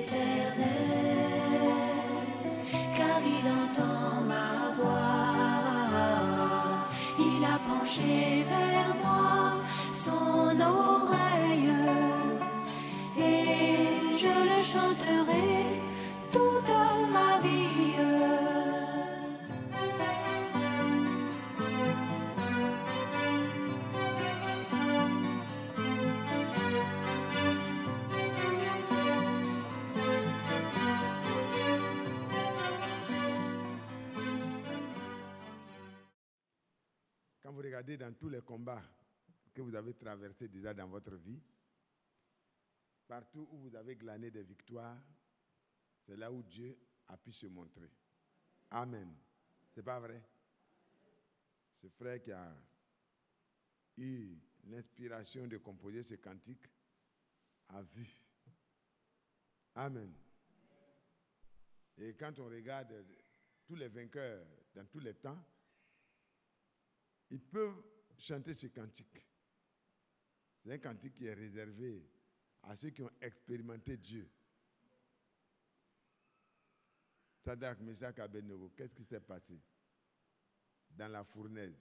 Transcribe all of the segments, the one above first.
l'Éternel, car il entend ma voix. Il a penché vers moi son oreille, et je le chanterai toute ma vie. Quand vous regardez dans tous les combats que vous avez traversés déjà dans votre vie, partout où vous avez glané des victoires, c'est là où Dieu a pu se montrer. Amen. C'est pas vrai? Ce frère qui a eu l'inspiration de composer ce cantique a vu. Amen. Et quand on regarde tous les vainqueurs dans tous les temps, ils peuvent chanter ce cantique. C'est un cantique qui est réservé à ceux qui ont expérimenté Dieu. Shadrach, Meshach, Abednego, qu'est-ce qui s'est passé dans la fournaise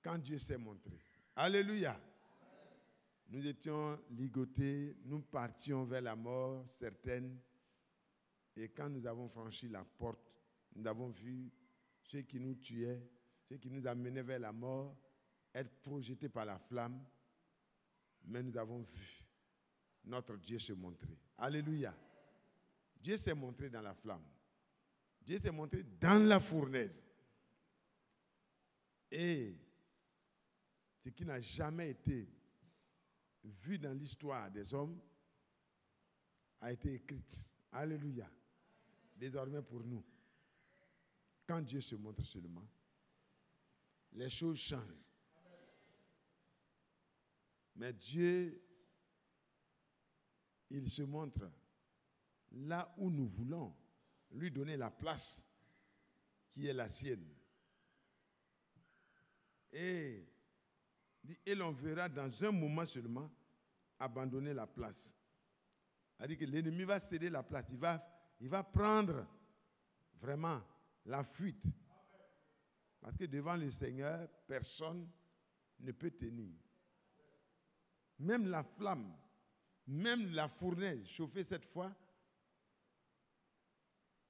quand Dieu s'est montré? Alléluia. Nous étions ligotés, nous partions vers la mort certaine. Et quand nous avons franchi la porte, nous avons vu ceux qui nous tuaient, ceux qui nous amenaient vers la mort, être projetés par la flamme. Mais nous avons vu notre Dieu se montrer. Alléluia. Dieu s'est montré dans la flamme. Dieu s'est montré dans la fournaise. Et ce qui n'a jamais été vu dans l'histoire des hommes a été écrite. Alléluia. Désormais pour nous, quand Dieu se montre seulement, les choses changent. Mais Dieu, il se montre là où nous voulons lui donner la place qui est la sienne. Et l'on verra dans un moment seulement abandonner la place. C'est-à-dire que l'ennemi va céder la place. Il va prendre vraiment la fuite. Parce que devant le Seigneur, personne ne peut tenir. Même la flamme, même la fournaise chauffée cette fois,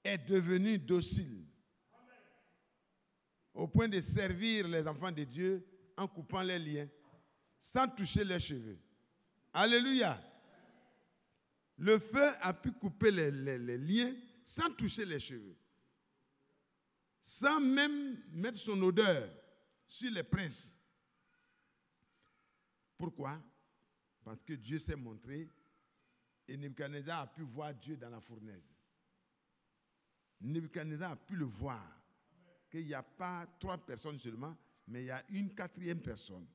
est devenue docile. Au point de servir les enfants de Dieu en coupant les liens, sans toucher leurs cheveux. Alléluia. Le feu a pu couper les liens sans toucher les cheveux. Sans même mettre son odeur sur les princes. Pourquoi? Parce que Dieu s'est montré et Nebuchadnezzar a pu voir Dieu dans la fournaise. Nebuchadnezzar a pu le voir. Qu'il n'y a pas 3 personnes seulement, mais il y a une 4e personne.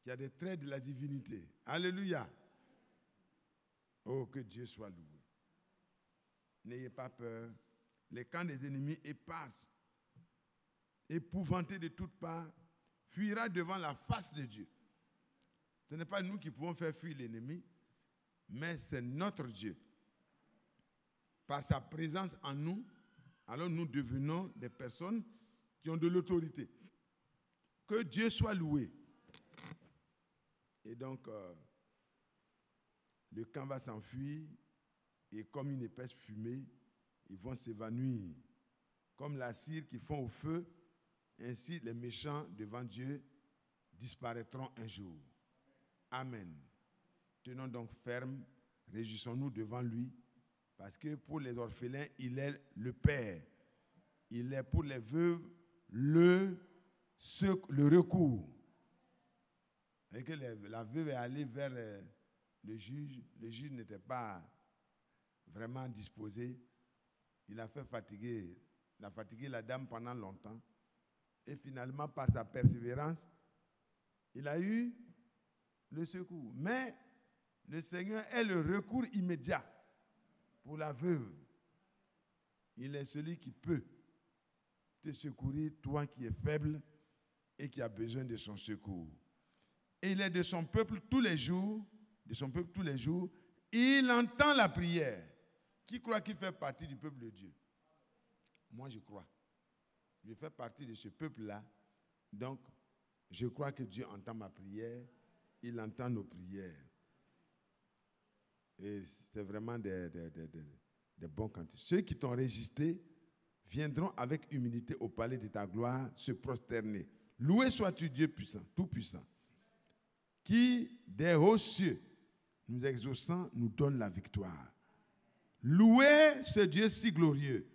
Qui a des traits de la divinité. Alléluia. Oh, que Dieu soit loué. N'ayez pas peur. Les camps des ennemis passent. Épouvantés de toutes parts, fuira devant la face de Dieu. Ce n'est pas nous qui pouvons faire fuir l'ennemi, mais c'est notre Dieu. Par sa présence en nous, alors nous devenons des personnes qui ont de l'autorité. Que Dieu soit loué. Et donc, le camp va s'enfuir et comme une épaisse fumée, ils vont s'évanouir. Comme la cire qu'ils font au feu, ainsi les méchants devant Dieu disparaîtront un jour. Amen. Tenons donc ferme, réjouissons-nous devant lui, parce que pour les orphelins, il est le Père. Il est pour les veuves le recours. Et que la veuve est allée vers le juge n'était pas vraiment disposé. Il a fatigué la dame pendant longtemps. Et finalement, par sa persévérance, il a eu le secours. Mais le Seigneur est le recours immédiat pour la veuve. Il est celui qui peut te secourir, toi qui es faible et qui as besoin de son secours. Et il est de son peuple tous les jours, Il entend la prière. Qui croit qu'il fait partie du peuple de Dieu? Moi, je crois. Je fais partie de ce peuple-là. Donc, je crois que Dieu entend ma prière. Il entend nos prières. Et c'est vraiment des bons cantiques. Ceux qui t'ont résisté viendront avec humilité au palais de ta gloire se prosterner. Loué sois-tu Dieu puissant, tout puissant, qui des hauts cieux, nous exauçant, nous donne la victoire. Loué ce Dieu si glorieux,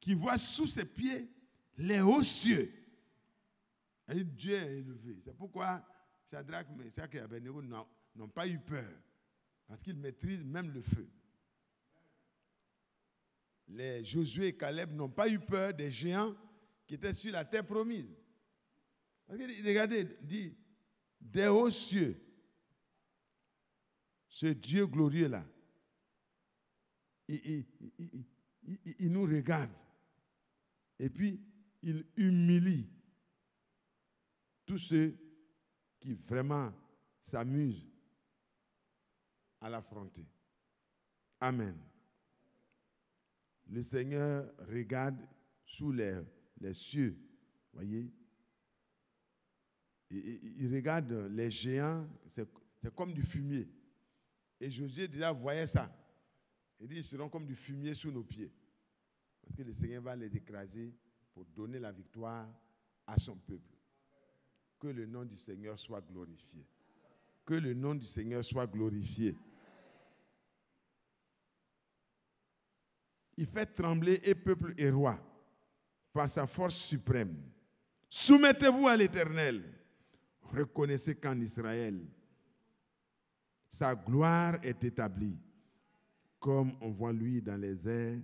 qui voit sous ses pieds les hauts cieux. Et Dieu est élevé. C'est pourquoi Shadrach, Meshach et Abednego n'ont pas eu peur, parce qu'ils maîtrisent même le feu. Les Josué et Caleb n'ont pas eu peur des géants qui étaient sur la terre promise. Parce que, regardez, dit, des hauts cieux, ce Dieu glorieux-là, il nous regarde. Et puis, il humilie tous ceux qui vraiment s'amusent à l'affronter. Amen. Le Seigneur regarde sous les cieux, voyez. Il regarde les géants, c'est comme du fumier. Et Josué déjà voyait ça. Il dit, ils seront comme du fumier sous nos pieds. Parce que le Seigneur va les écraser pour donner la victoire à son peuple. Que le nom du Seigneur soit glorifié. Que le nom du Seigneur soit glorifié. Il fait trembler et peuple et roi par sa force suprême. Soumettez-vous à l'Éternel. Reconnaissez qu'en Israël, sa gloire est établie, comme on voit lui dans les airs,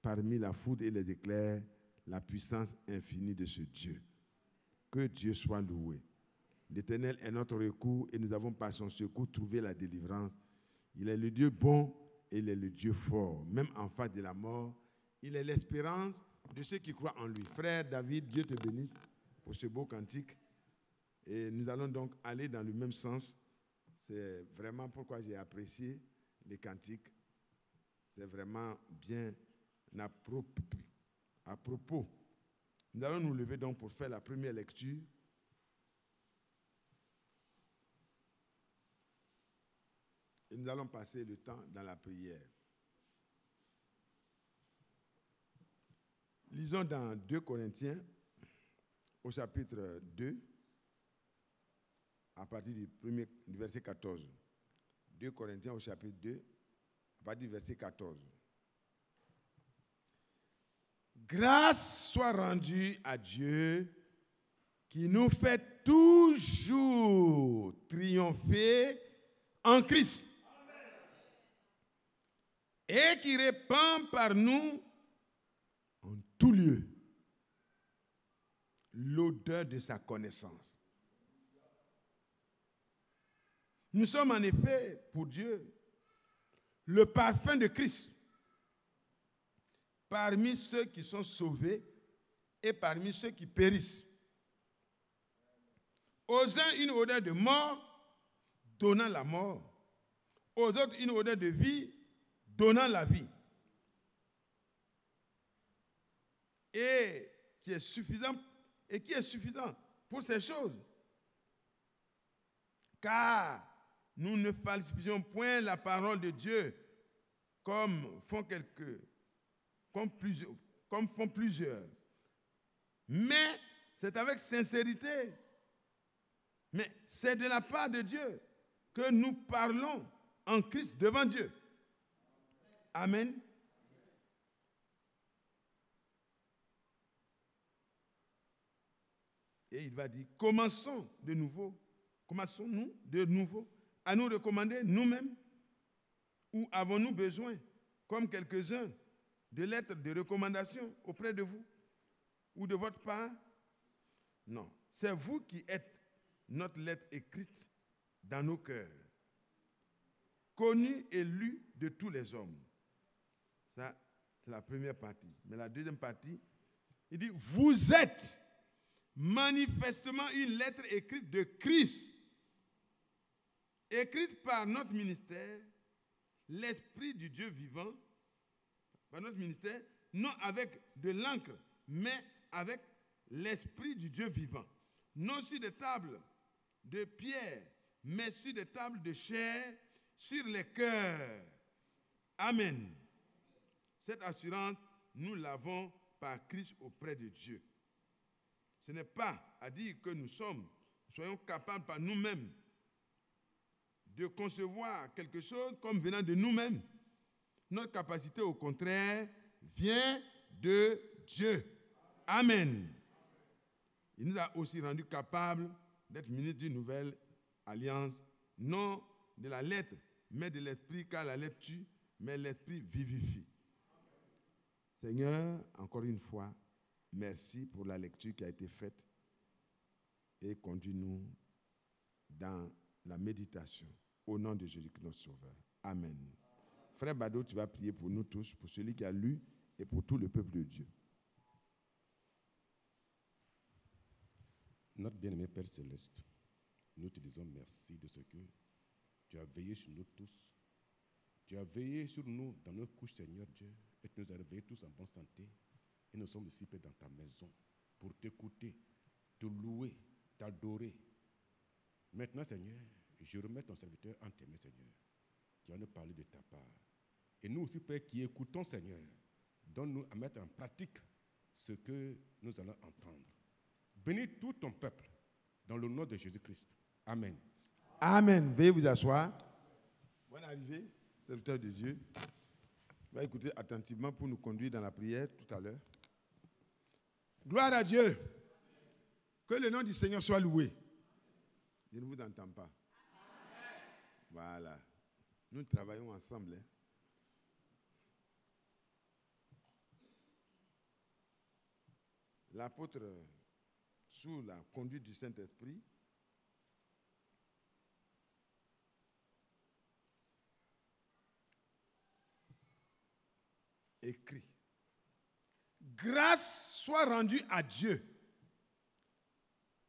parmi la foudre et les éclairs, la puissance infinie de ce Dieu. Que Dieu soit loué. L'Éternel est notre recours et nous avons par son secours trouvé la délivrance. Il est le Dieu bon et il est le Dieu fort. Même en face de la mort, il est l'espérance de ceux qui croient en lui. Frère David, Dieu te bénisse pour ce beau cantique. Et nous allons donc aller dans le même sens. C'est vraiment pourquoi j'ai apprécié les cantiques. C'est vraiment bien à propos. Nous allons nous lever donc pour faire la première lecture. Et nous allons passer le temps dans la prière. Lisons dans 2 Corinthiens, au chapitre 2, à partir du verset 14. 2 Corinthiens au chapitre 2, à partir du verset 14. Grâce soit rendue à Dieu qui nous fait toujours triompher en Christ. Et qui répand par nous en tout lieu l'odeur de sa connaissance. Nous sommes en effet, pour Dieu, le parfum de Christ parmi ceux qui sont sauvés et parmi ceux qui périssent. Aux uns, une odeur de mort, donnant la mort. Aux autres, une odeur de vie, donnant la vie. Et qui est suffisant pour ces choses. Car nous ne falsifions point la parole de Dieu comme font plusieurs. Mais c'est avec sincérité. Mais c'est de la part de Dieu que nous parlons en Christ devant Dieu. Amen. Et il va dire, commençons-nous de nouveau à nous recommander nous-mêmes, ou avons-nous besoin, comme quelques-uns, de lettres de recommandation auprès de vous ou de votre part? Non, c'est vous qui êtes notre lettre écrite dans nos cœurs, connue et lue de tous les hommes. Ça, c'est la première partie. Mais la deuxième partie, il dit, vous êtes manifestement une lettre écrite de Christ, écrite par notre ministère, l'Esprit du Dieu vivant, par notre ministère, non avec de l'encre, mais avec l'Esprit du Dieu vivant. Non sur des tables de pierre, mais sur des tables de chair, sur les cœurs. Amen. Cette assurance, nous l'avons par Christ auprès de Dieu. Ce n'est pas à dire que soyons capables par nous-mêmes de concevoir quelque chose comme venant de nous-mêmes. Notre capacité, au contraire, vient de Dieu. Amen. Il nous a aussi rendus capables d'être ministres d'une nouvelle alliance, non de la lettre, mais de l'esprit, car la lettre tue, mais l'esprit vivifie. Seigneur, encore une fois, merci pour la lecture qui a été faite et conduis-nous dans la méditation au nom de Jésus-Christ notre Sauveur. Amen. Frère Bado, tu vas prier pour nous tous, pour celui qui a lu et pour tout le peuple de Dieu. Notre bien-aimé Père Céleste, nous te disons merci de ce que tu as veillé sur nous tous. Tu as veillé sur nous dans nos couches, Seigneur Dieu, et tu nous as réveillés tous en bonne santé. Et nous sommes ici dans ta maison pour t'écouter, te louer, t'adorer. Maintenant, Seigneur, je remets ton serviteur en tes mains, Seigneur, qui va nous parler de ta part. Et nous aussi, Père, qui écoutons, Seigneur, donne-nous à mettre en pratique ce que nous allons entendre. Bénis tout ton peuple, dans le nom de Jésus-Christ. Amen. Amen. Veuillez vous asseoir. Bonne arrivée, serviteur de Dieu. On va écouter attentivement pour nous conduire dans la prière tout à l'heure. Gloire à Dieu. Que le nom du Seigneur soit loué. Je ne vous entends pas. Voilà. Nous travaillons ensemble. L'apôtre, sous la conduite du Saint-Esprit, écrit: grâce soit rendue à Dieu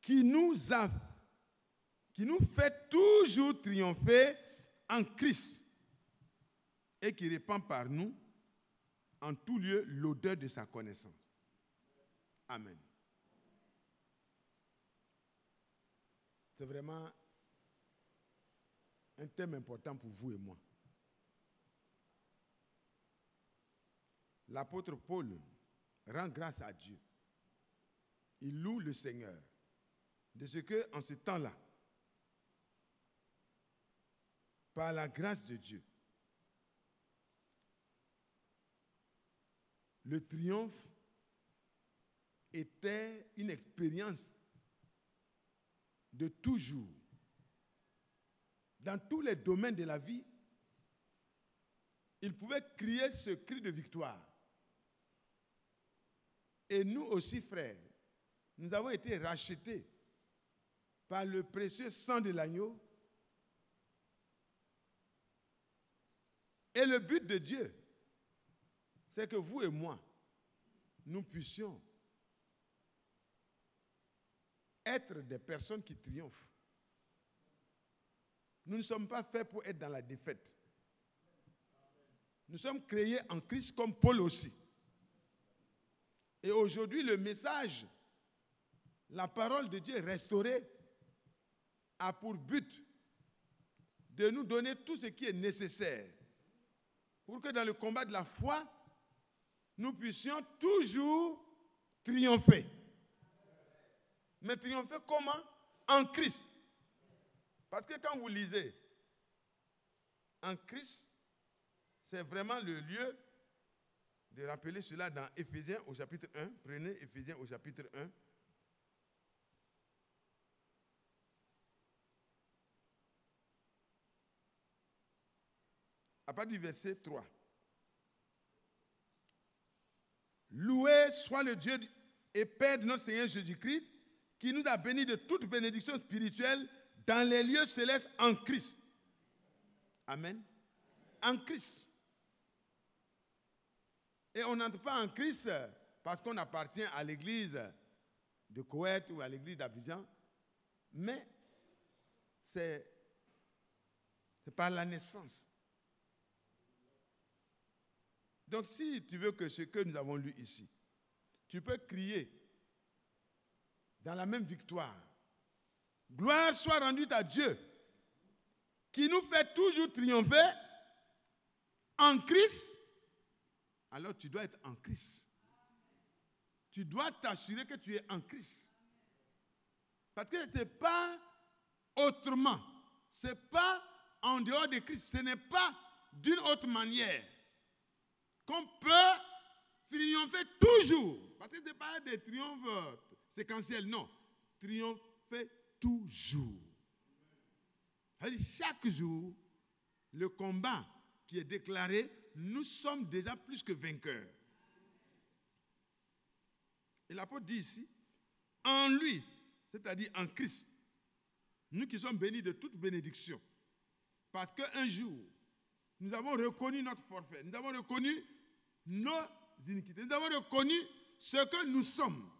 qui nous fait toujours triompher en Christ et qui répand par nous en tout lieu l'odeur de sa connaissance. Amen. C'est vraiment un thème important pour vous et moi. L'apôtre Paul rend grâce à Dieu. Il loue le Seigneur de ce que, en ce temps-là, par la grâce de Dieu, le triomphe était une expérience de toujours. Dans tous les domaines de la vie, il pouvait crier ce cri de victoire. Et nous aussi, frères, nous avons été rachetés par le précieux sang de l'agneau. Et le but de Dieu, c'est que vous et moi, nous puissions être des personnes qui triomphent. Nous ne sommes pas faits pour être dans la défaite. Nous sommes créés en Christ comme Paul aussi. Et aujourd'hui, le message, la parole de Dieu restaurée, a pour but de nous donner tout ce qui est nécessaire pour que dans le combat de la foi, nous puissions toujours triompher. Mais triompher comment? En Christ. Parce que quand vous lisez en Christ, c'est vraiment le lieu de rappeler cela dans Éphésiens au chapitre 1. Prenez Éphésiens au chapitre 1. À partir du verset 3. Loué soit le Dieu et Père de notre Seigneur Jésus-Christ, qui nous a bénis de toute bénédiction spirituelle dans les lieux célestes en Christ. Amen. En Christ. Et on n'entre pas en Christ parce qu'on appartient à l'église de Koweït ou à l'église d'Abidjan, mais c'est par la naissance. Donc si tu veux que ce que nous avons lu ici, tu peux crier dans la même victoire. Gloire soit rendue à Dieu, qui nous fait toujours triompher en Christ. Alors tu dois être en Christ. Tu dois t'assurer que tu es en Christ. Parce que ce n'est pas autrement. Ce n'est pas en dehors de Christ. Ce n'est pas d'une autre manière qu'on peut triompher toujours. Parce que ce n'est pas des triomphes séquentiels, non. Triompher toujours. C'est-à-dire, chaque jour, le combat qui est déclaré, nous sommes déjà plus que vainqueurs. Et l'apôtre dit ici, en lui, c'est-à-dire en Christ, nous qui sommes bénis de toute bénédiction, parce qu'un jour, nous avons reconnu notre forfait, nous avons reconnu nos iniquités, nous avons reconnu ce que nous sommes,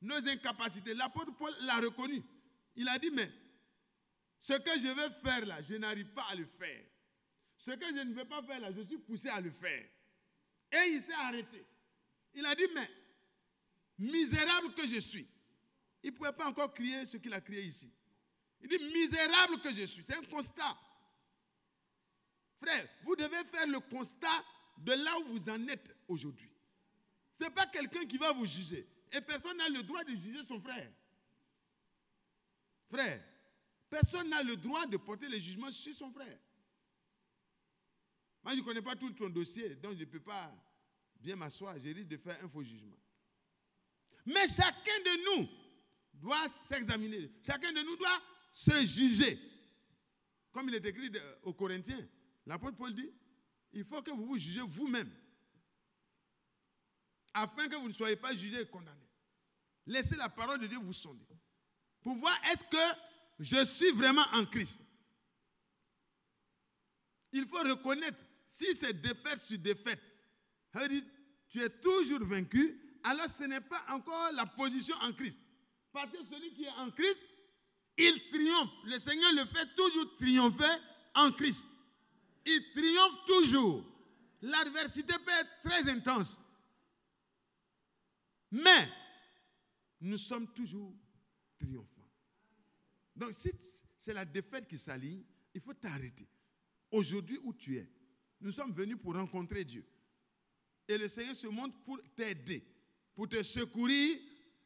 nos incapacités. L'apôtre Paul l'a reconnu. Il a dit, mais ce que je vais faire là, je n'arrive pas à le faire. Ce que je ne veux pas faire là, je suis poussé à le faire. Et il s'est arrêté. Il a dit, mais misérable que je suis. Il ne pouvait pas encore crier ce qu'il a crié ici. Il dit, misérable que je suis. C'est un constat. Frère, vous devez faire le constat de là où vous en êtes aujourd'hui. Ce n'est pas quelqu'un qui va vous juger. Et personne n'a le droit de juger son frère. Frère, personne n'a le droit de porter le jugement sur son frère. Moi, je ne connais pas tout ton dossier, donc je ne peux pas bien m'asseoir. Je risque de faire un faux jugement. Mais chacun de nous doit s'examiner. Chacun de nous doit se juger. Comme il est écrit aux Corinthiens, l'apôtre Paul dit, il faut que vous vous jugez vous-même. Afin que vous ne soyez pas jugés et condamnés. Laissez la parole de Dieu vous sonder. Pour voir est-ce que je suis vraiment en Christ. Il faut reconnaître, si c'est défaite sur défaite, tu es toujours vaincu, alors ce n'est pas encore la position en Christ. Parce que celui qui est en Christ, il triomphe. Le Seigneur le fait toujours triompher en Christ. Il triomphe toujours. L'adversité peut être très intense. Mais nous sommes toujours triomphants. Donc si c'est la défaite qui s'aligne, il faut t'arrêter. Aujourd'hui où tu es, nous sommes venus pour rencontrer Dieu. Et le Seigneur se montre pour t'aider, pour te secourir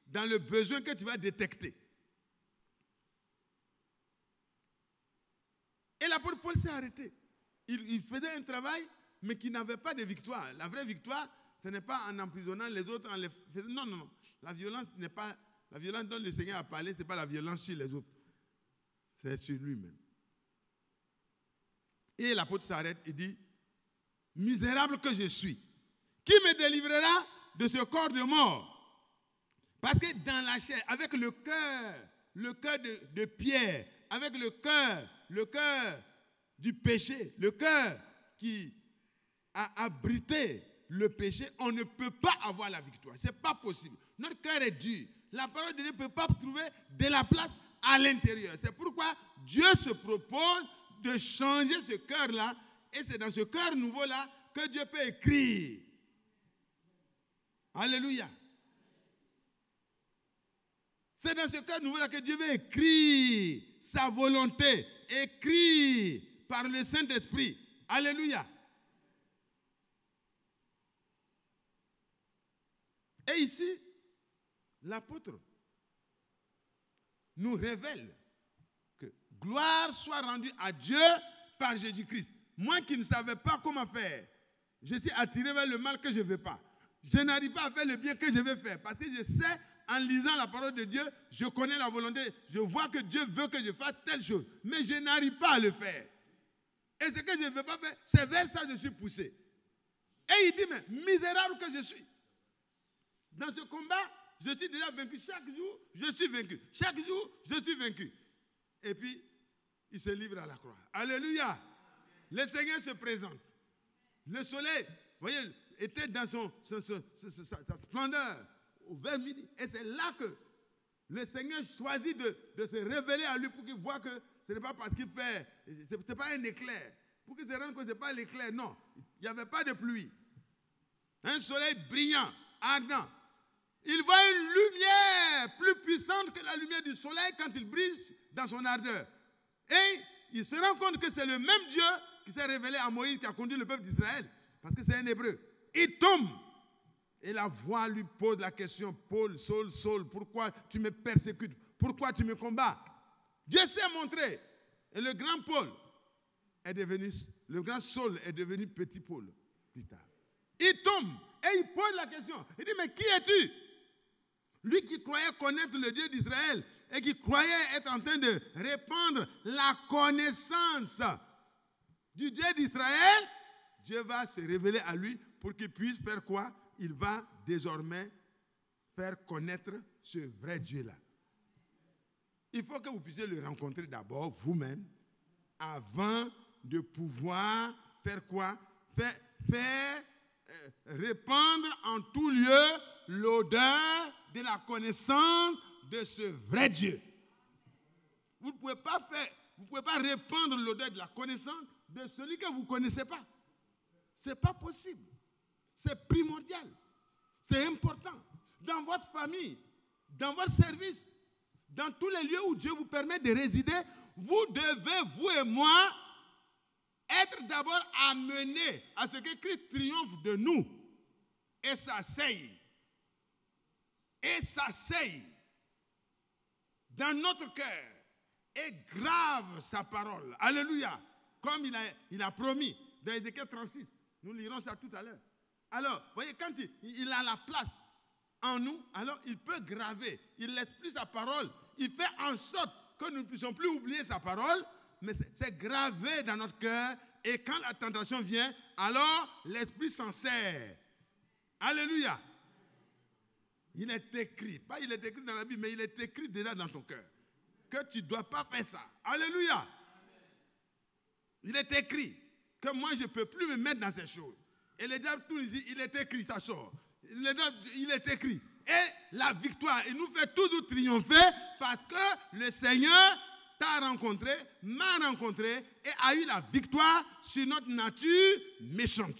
dans le besoin que tu vas détecter. Et l'apôtre Paul s'est arrêté. Il faisait un travail, mais qui n'avait pas de victoire. La vraie victoire, ce n'est pas en emprisonnant les autres, en les faisant. Non, non, non. La violence n'est pas. La violence dont le Seigneur a parlé, ce n'est pas la violence sur les autres. C'est sur lui-même. Et l'apôtre s'arrête et dit, misérable que je suis, qui me délivrera de ce corps de mort? Parce que dans la chair, avec le cœur de pierre, avec le cœur du péché, le cœur qui a abrité le péché, on ne peut pas avoir la victoire. Ce n'est pas possible. Notre cœur est dur. La parole de Dieu ne peut pas trouver de la place à l'intérieur. C'est pourquoi Dieu se propose de changer ce cœur-là. Et c'est dans ce cœur nouveau-là que Dieu peut écrire. Alléluia. C'est dans ce cœur nouveau-là que Dieu veut écrire sa volonté. Écrire par le Saint-Esprit. Alléluia. Et ici, l'apôtre nous révèle que gloire soit rendue à Dieu par Jésus-Christ. Moi qui ne savais pas comment faire, je suis attiré vers le mal que je ne veux pas. Je n'arrive pas à faire le bien que je veux faire. Parce que je sais, en lisant la parole de Dieu, je connais la volonté. Je vois que Dieu veut que je fasse telle chose. Mais je n'arrive pas à le faire. Et ce que je ne veux pas faire, c'est vers ça que je suis poussé. Et il dit, mais misérable que je suis. Dans ce combat, je suis déjà vaincu. Chaque jour, je suis vaincu. Chaque jour, je suis vaincu. Et puis, il se livre à la croix. Alléluia. Le Seigneur se présente. Le soleil, vous voyez, était dans sa splendeur vers midi. Et c'est là que le Seigneur choisit de se révéler à lui pour qu'il voit que ce n'est pas parce qu'il fait, ce n'est pas un éclair. Pour qu'il se rende compte que ce n'est pas l'éclair, non. Il n'y avait pas de pluie. Un soleil brillant, ardent. Il voit une lumière plus puissante que la lumière du soleil quand il brille dans son ardeur. Et il se rend compte que c'est le même Dieu qui s'est révélé à Moïse, qui a conduit le peuple d'Israël, parce que c'est un hébreu. Il tombe. Et la voix lui pose la question, Paul, Saul, Saul, pourquoi tu me persécutes? Pourquoi tu me combats? Dieu s'est montré. Et le grand Paul est devenu, le grand Saul est devenu petit Paul plus tard. Il tombe et il pose la question. Il dit, mais qui es-tu? Lui qui croyait connaître le Dieu d'Israël et qui croyait être en train de répandre la connaissance du Dieu d'Israël, Dieu va se révéler à lui pour qu'il puisse faire quoi? Il va désormais faire connaître ce vrai Dieu-là. Il faut que vous puissiez le rencontrer d'abord vous-même avant de pouvoir faire quoi? Faire répandre en tout lieu l'odeur de la connaissance de ce vrai Dieu. Vous ne pouvez pas répandre l'odeur de la connaissance de celui que vous ne connaissez pas. Ce n'est pas possible. C'est primordial. C'est important. Dans votre famille, dans votre service, dans tous les lieux où Dieu vous permet de résider, vous devez, vous et moi, être d'abord amenés à ce que Christ triomphe de nous et s'asseye. Et s'asseye dans notre cœur et grave sa parole. Alléluia. Comme il a promis dans Ézéchiel 36. Nous lirons ça tout à l'heure. Alors, voyez, quand il a la place en nous, alors il peut graver. Il laisse plus sa parole. Il fait en sorte que nous ne puissions plus oublier sa parole, mais c'est gravé dans notre cœur. Et quand la tentation vient, alors l'Esprit s'en sert. Alléluia. Il est écrit, pas il est écrit dans la Bible, mais il est écrit déjà dans ton cœur, que tu ne dois pas faire ça. Alléluia. Il est écrit que moi je ne peux plus me mettre dans ces choses. Et le diable tout dit, il est écrit, ça sort. Le diable, il est écrit. Et la victoire, il nous fait toujours triompher parce que le Seigneur t'a rencontré, m'a rencontré et a eu la victoire sur notre nature méchante.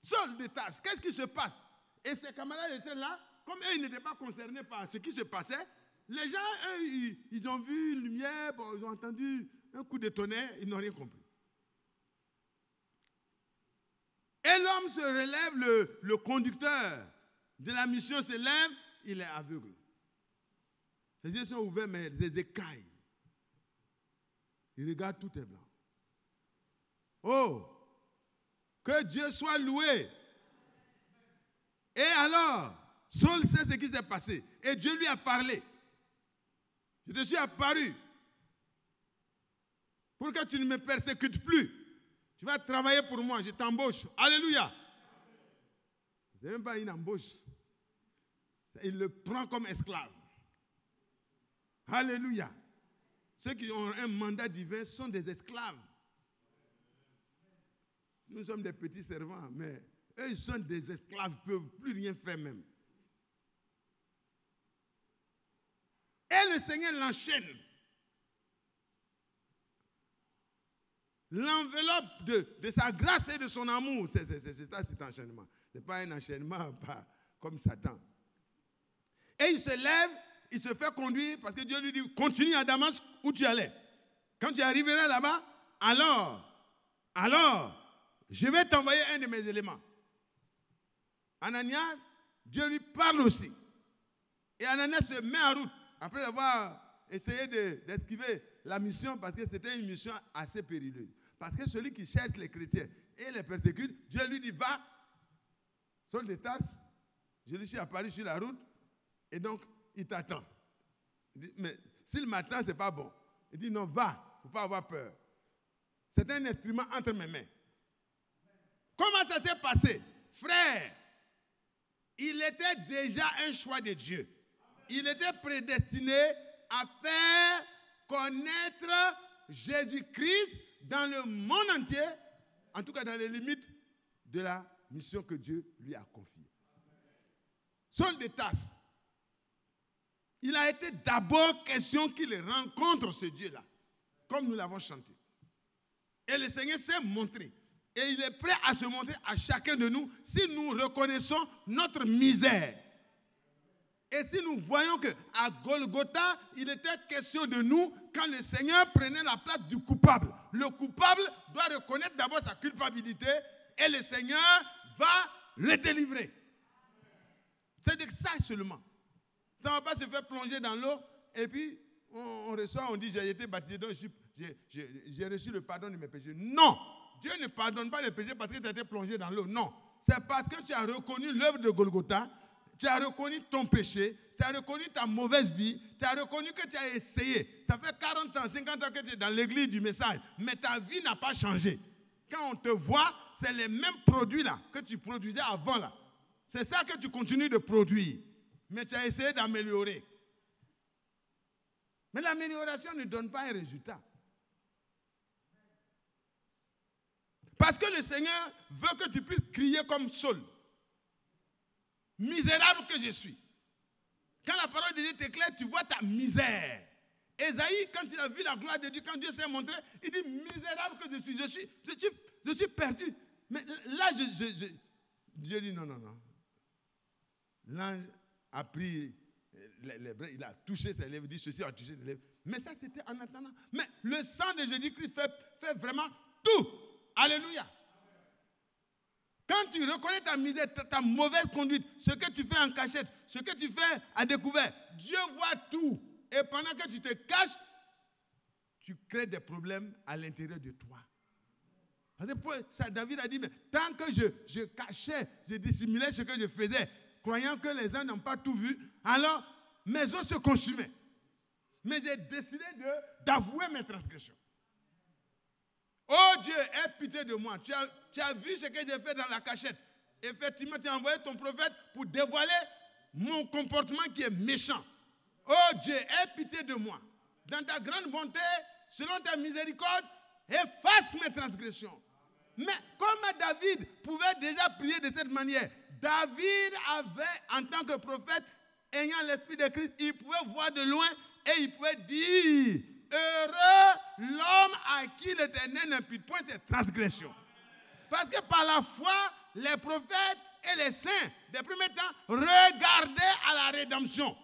Saul de Tarse, qu'est-ce qui se passe? Et ses camarades étaient là, comme eux, ils n'étaient pas concernés par ce qui se passait. Les gens, eux, ils ont vu une lumière, bon, ils ont entendu un coup de tonnerre, ils n'ont rien compris. Et l'homme se relève, le conducteur de la mission se lève, il est aveugle. Les yeux sont ouverts, mais des écailles. Il regarde, tout est blanc. Oh! Que Dieu soit loué. Et alors, Saul sait ce qui s'est passé. Et Dieu lui a parlé. Je te suis apparu pour que tu ne me persécutes plus. Tu vas travailler pour moi, je t'embauche. Alléluia. Ce n'est même pas une embauche. Il le prend comme esclave. Alléluia. Ceux qui ont un mandat divin sont des esclaves. Nous sommes des petits servants, mais eux, ils sont des esclaves, ils ne peuvent plus rien faire même. Et le Seigneur l'enchaîne. L'enveloppe de sa grâce et de son amour, c'est ça cet enchaînement. Ce n'est pas un enchaînement comme Satan. Et il se lève, il se fait conduire parce que Dieu lui dit, continue à Damas où tu allais. Quand tu arriveras là-bas, alors, je vais t'envoyer un de mes éléments. Ananias, Dieu lui parle aussi. Et Ananias se met en route après avoir essayé d'esquiver la mission parce que c'était une mission assez périleuse. Parce que celui qui cherche les chrétiens et les persécute, Dieu lui dit, va, Saul de Tarse, je lui suis apparu sur la route et donc il t'attend. Il dit, mais s'il m'attend, ce n'est pas bon. Il dit, non, va, il ne faut pas avoir peur. C'est un instrument entre mes mains. Comment ça s'est passé? Frère, il était déjà un choix de Dieu. Il était prédestiné à faire connaître Jésus-Christ dans le monde entier, en tout cas dans les limites de la mission que Dieu lui a confiée. Saul de Tarse, il a été d'abord question qu'il rencontre ce Dieu-là, comme nous l'avons chanté. Et le Seigneur s'est montré. Et il est prêt à se montrer à chacun de nous si nous reconnaissons notre misère. Et si nous voyons qu'à Golgotha, il était question de nous quand le Seigneur prenait la place du coupable. Le coupable doit reconnaître d'abord sa culpabilité et le Seigneur va le délivrer. C'est de ça seulement. Ça ne va pas se faire plonger dans l'eau et puis on ressort, on dit j'ai été baptisé, donc j'ai reçu le pardon de mes péchés. Non, Dieu ne pardonne pas les péchés parce que tu as été plongé dans l'eau. Non, c'est parce que tu as reconnu l'œuvre de Golgotha, tu as reconnu ton péché, tu as reconnu ta mauvaise vie, tu as reconnu que tu as essayé. Ça fait 40 ans, 50 ans que tu es dans l'église du message, mais ta vie n'a pas changé. Quand on te voit, c'est les mêmes produits là que tu produisais avant là. C'est ça que tu continues de produire. Mais tu as essayé d'améliorer. Mais l'amélioration ne donne pas un résultat. Parce que le Seigneur veut que tu puisses crier comme Saul. Misérable que je suis. Quand la parole de Dieu t'éclaire, tu vois ta misère. Ésaïe, quand il a vu la gloire de Dieu, quand Dieu s'est montré, il dit misérable que je suis. Je suis perdu. Mais là, Dieu dit non. L'ange a pris les bras, il a touché ses lèvres, il dit ceci a touché ses lèvres. Mais ça, c'était en attendant. Mais le sang de Jésus-Christ fait vraiment tout. Alléluia. Quand tu reconnais ta misère, ta mauvaise conduite, ce que tu fais en cachette, ce que tu fais à découvert, Dieu voit tout. Et pendant que tu te caches, tu crées des problèmes à l'intérieur de toi. Parce que David a dit, mais tant que je cachais, je dissimulais ce que je faisais, croyant que les gens n'ont pas tout vu, alors mes os se consumaient. Mais j'ai décidé d'avouer mes transgressions. Oh Dieu, aie pitié de moi. Tu as vu ce que j'ai fait dans la cachette. Effectivement, tu as envoyé ton prophète pour dévoiler mon comportement qui est méchant. Oh Dieu, aie pitié de moi. Dans ta grande bonté, selon ta miséricorde, efface mes transgressions. Mais comme David pouvait déjà prier de cette manière, David avait, en tant que prophète, ayant l'esprit de Christ, il pouvait voir de loin et il pouvait dire, heureux l'homme à qui l'Éternel n'impute point ses transgressions. Parce que par la foi, les prophètes et les saints des premiers temps regardaient à la rédemption.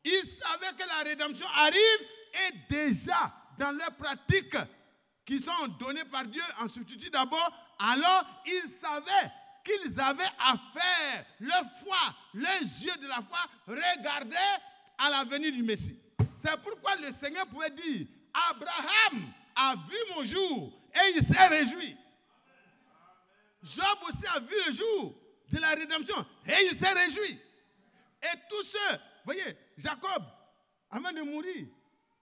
Ils savaient que la rédemption arrive et déjà dans leurs pratiques qui sont données par Dieu en substitut d'abord, alors ils savaient qu'ils avaient à faire leur foi, les yeux de la foi regardaient à la venue du Messie. C'est pourquoi le Seigneur pouvait dire, Abraham a vu mon jour et il s'est réjoui. Job aussi a vu le jour de la rédemption et il s'est réjoui. Et tous ceux, voyez, Jacob, avant de mourir,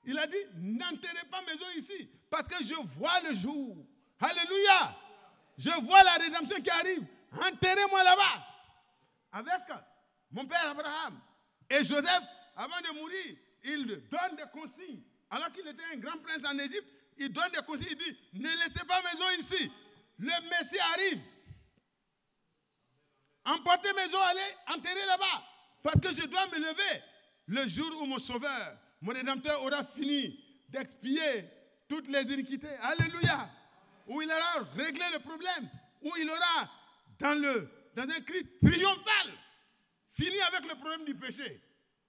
il a dit, n'enterrez pas mes os ici, parce que je vois le jour. Alléluia. Je vois la rédemption qui arrive. Enterrez-moi là-bas. Avec mon père Abraham. Et Joseph, avant de mourir, il donne des consignes. Alors qu'il était un grand prince en Égypte, il donne des consignes. Il dit, ne laissez pas mes os ici. Le Messie arrive. Emportez mes os, allez, enterrez là-bas. Parce que je dois me lever le jour où mon sauveur, mon rédempteur aura fini d'expier toutes les iniquités. Alléluia. Où il aura réglé le problème. Où il aura, dans un cri triomphal, fini avec le problème du péché.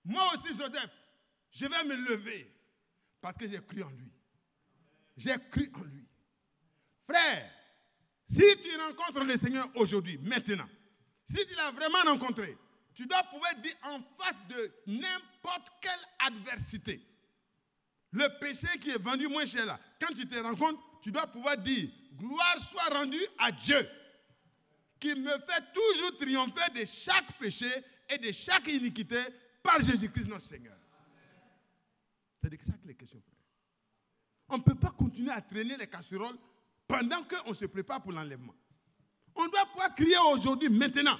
Moi aussi, Joseph, je vais me lever parce que j'ai cru en lui. J'ai cru en lui. Frère, si tu rencontres le Seigneur aujourd'hui, maintenant, si tu l'as vraiment rencontré, tu dois pouvoir dire en face de n'importe quelle adversité. Le péché qui est vendu moins cher là, quand tu te rencontres, tu dois pouvoir dire, gloire soit rendue à Dieu, qui me fait toujours triompher de chaque péché et de chaque iniquité par Jésus-Christ notre Seigneur. C'est de ça que les questions, frère. On ne peut pas continuer à traîner les casseroles pendant qu'on se prépare pour l'enlèvement. On doit pouvoir crier aujourd'hui, maintenant.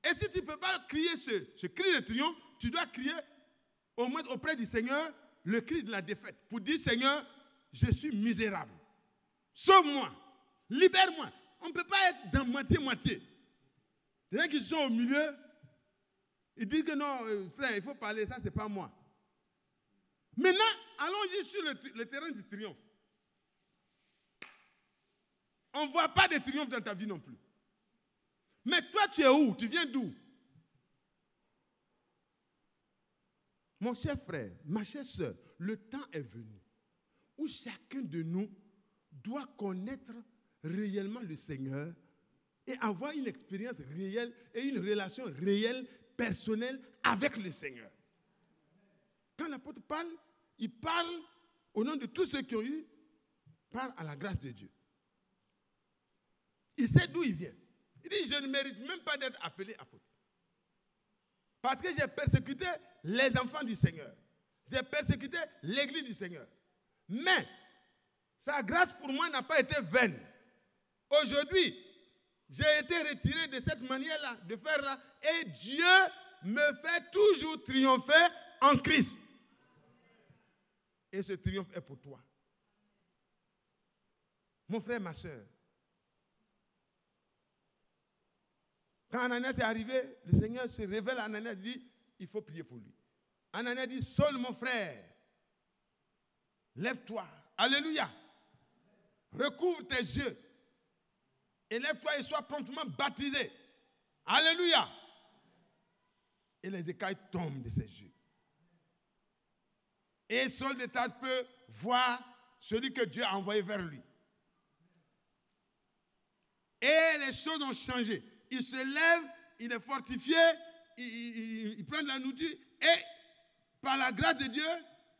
Et si tu ne peux pas crier ce cri de triomphe, tu dois crier au moins auprès du Seigneur le cri de la défaite. Pour dire, Seigneur, je suis misérable. Sauve-moi. Libère-moi. On ne peut pas être dans moitié-moitié. Les gens qui sont au milieu, ils disent que non, frère, il faut parler, ça, ce n'est pas moi. Maintenant, allons-y sur le terrain du triomphe. On ne voit pas de triomphe dans ta vie non plus. Mais toi, tu es où? Tu viens d'où? Mon cher frère, ma chère soeur, le temps est venu où chacun de nous doit connaître réellement le Seigneur et avoir une expérience réelle et une relation réelle, personnelle avec le Seigneur. Quand l'apôtre parle, il parle au nom de tous ceux qui ont eu, parle à la grâce de Dieu. Il sait d'où il vient. Il dit, je ne mérite même pas d'être appelé apôtre. Parce que j'ai persécuté les enfants du Seigneur. J'ai persécuté l'église du Seigneur. Mais sa grâce pour moi n'a pas été vaine. Aujourd'hui, j'ai été retiré de cette manière-là, de faire là, et Dieu me fait toujours triompher en Christ. Et ce triomphe est pour toi. Mon frère, ma soeur, quand Ananias est arrivé, le Seigneur se révèle à Ananias et dit, il faut prier pour lui. Ananias dit, Saul mon frère, lève-toi. Alléluia. Recouvre tes yeux. Et lève-toi et sois promptement baptisé. Alléluia. Et les écailles tombent de ses yeux. Et Saul de Tarse peut voir celui que Dieu a envoyé vers lui. Et les choses ont changé. Il se lève, il est fortifié, il prend de la nourriture et par la grâce de Dieu,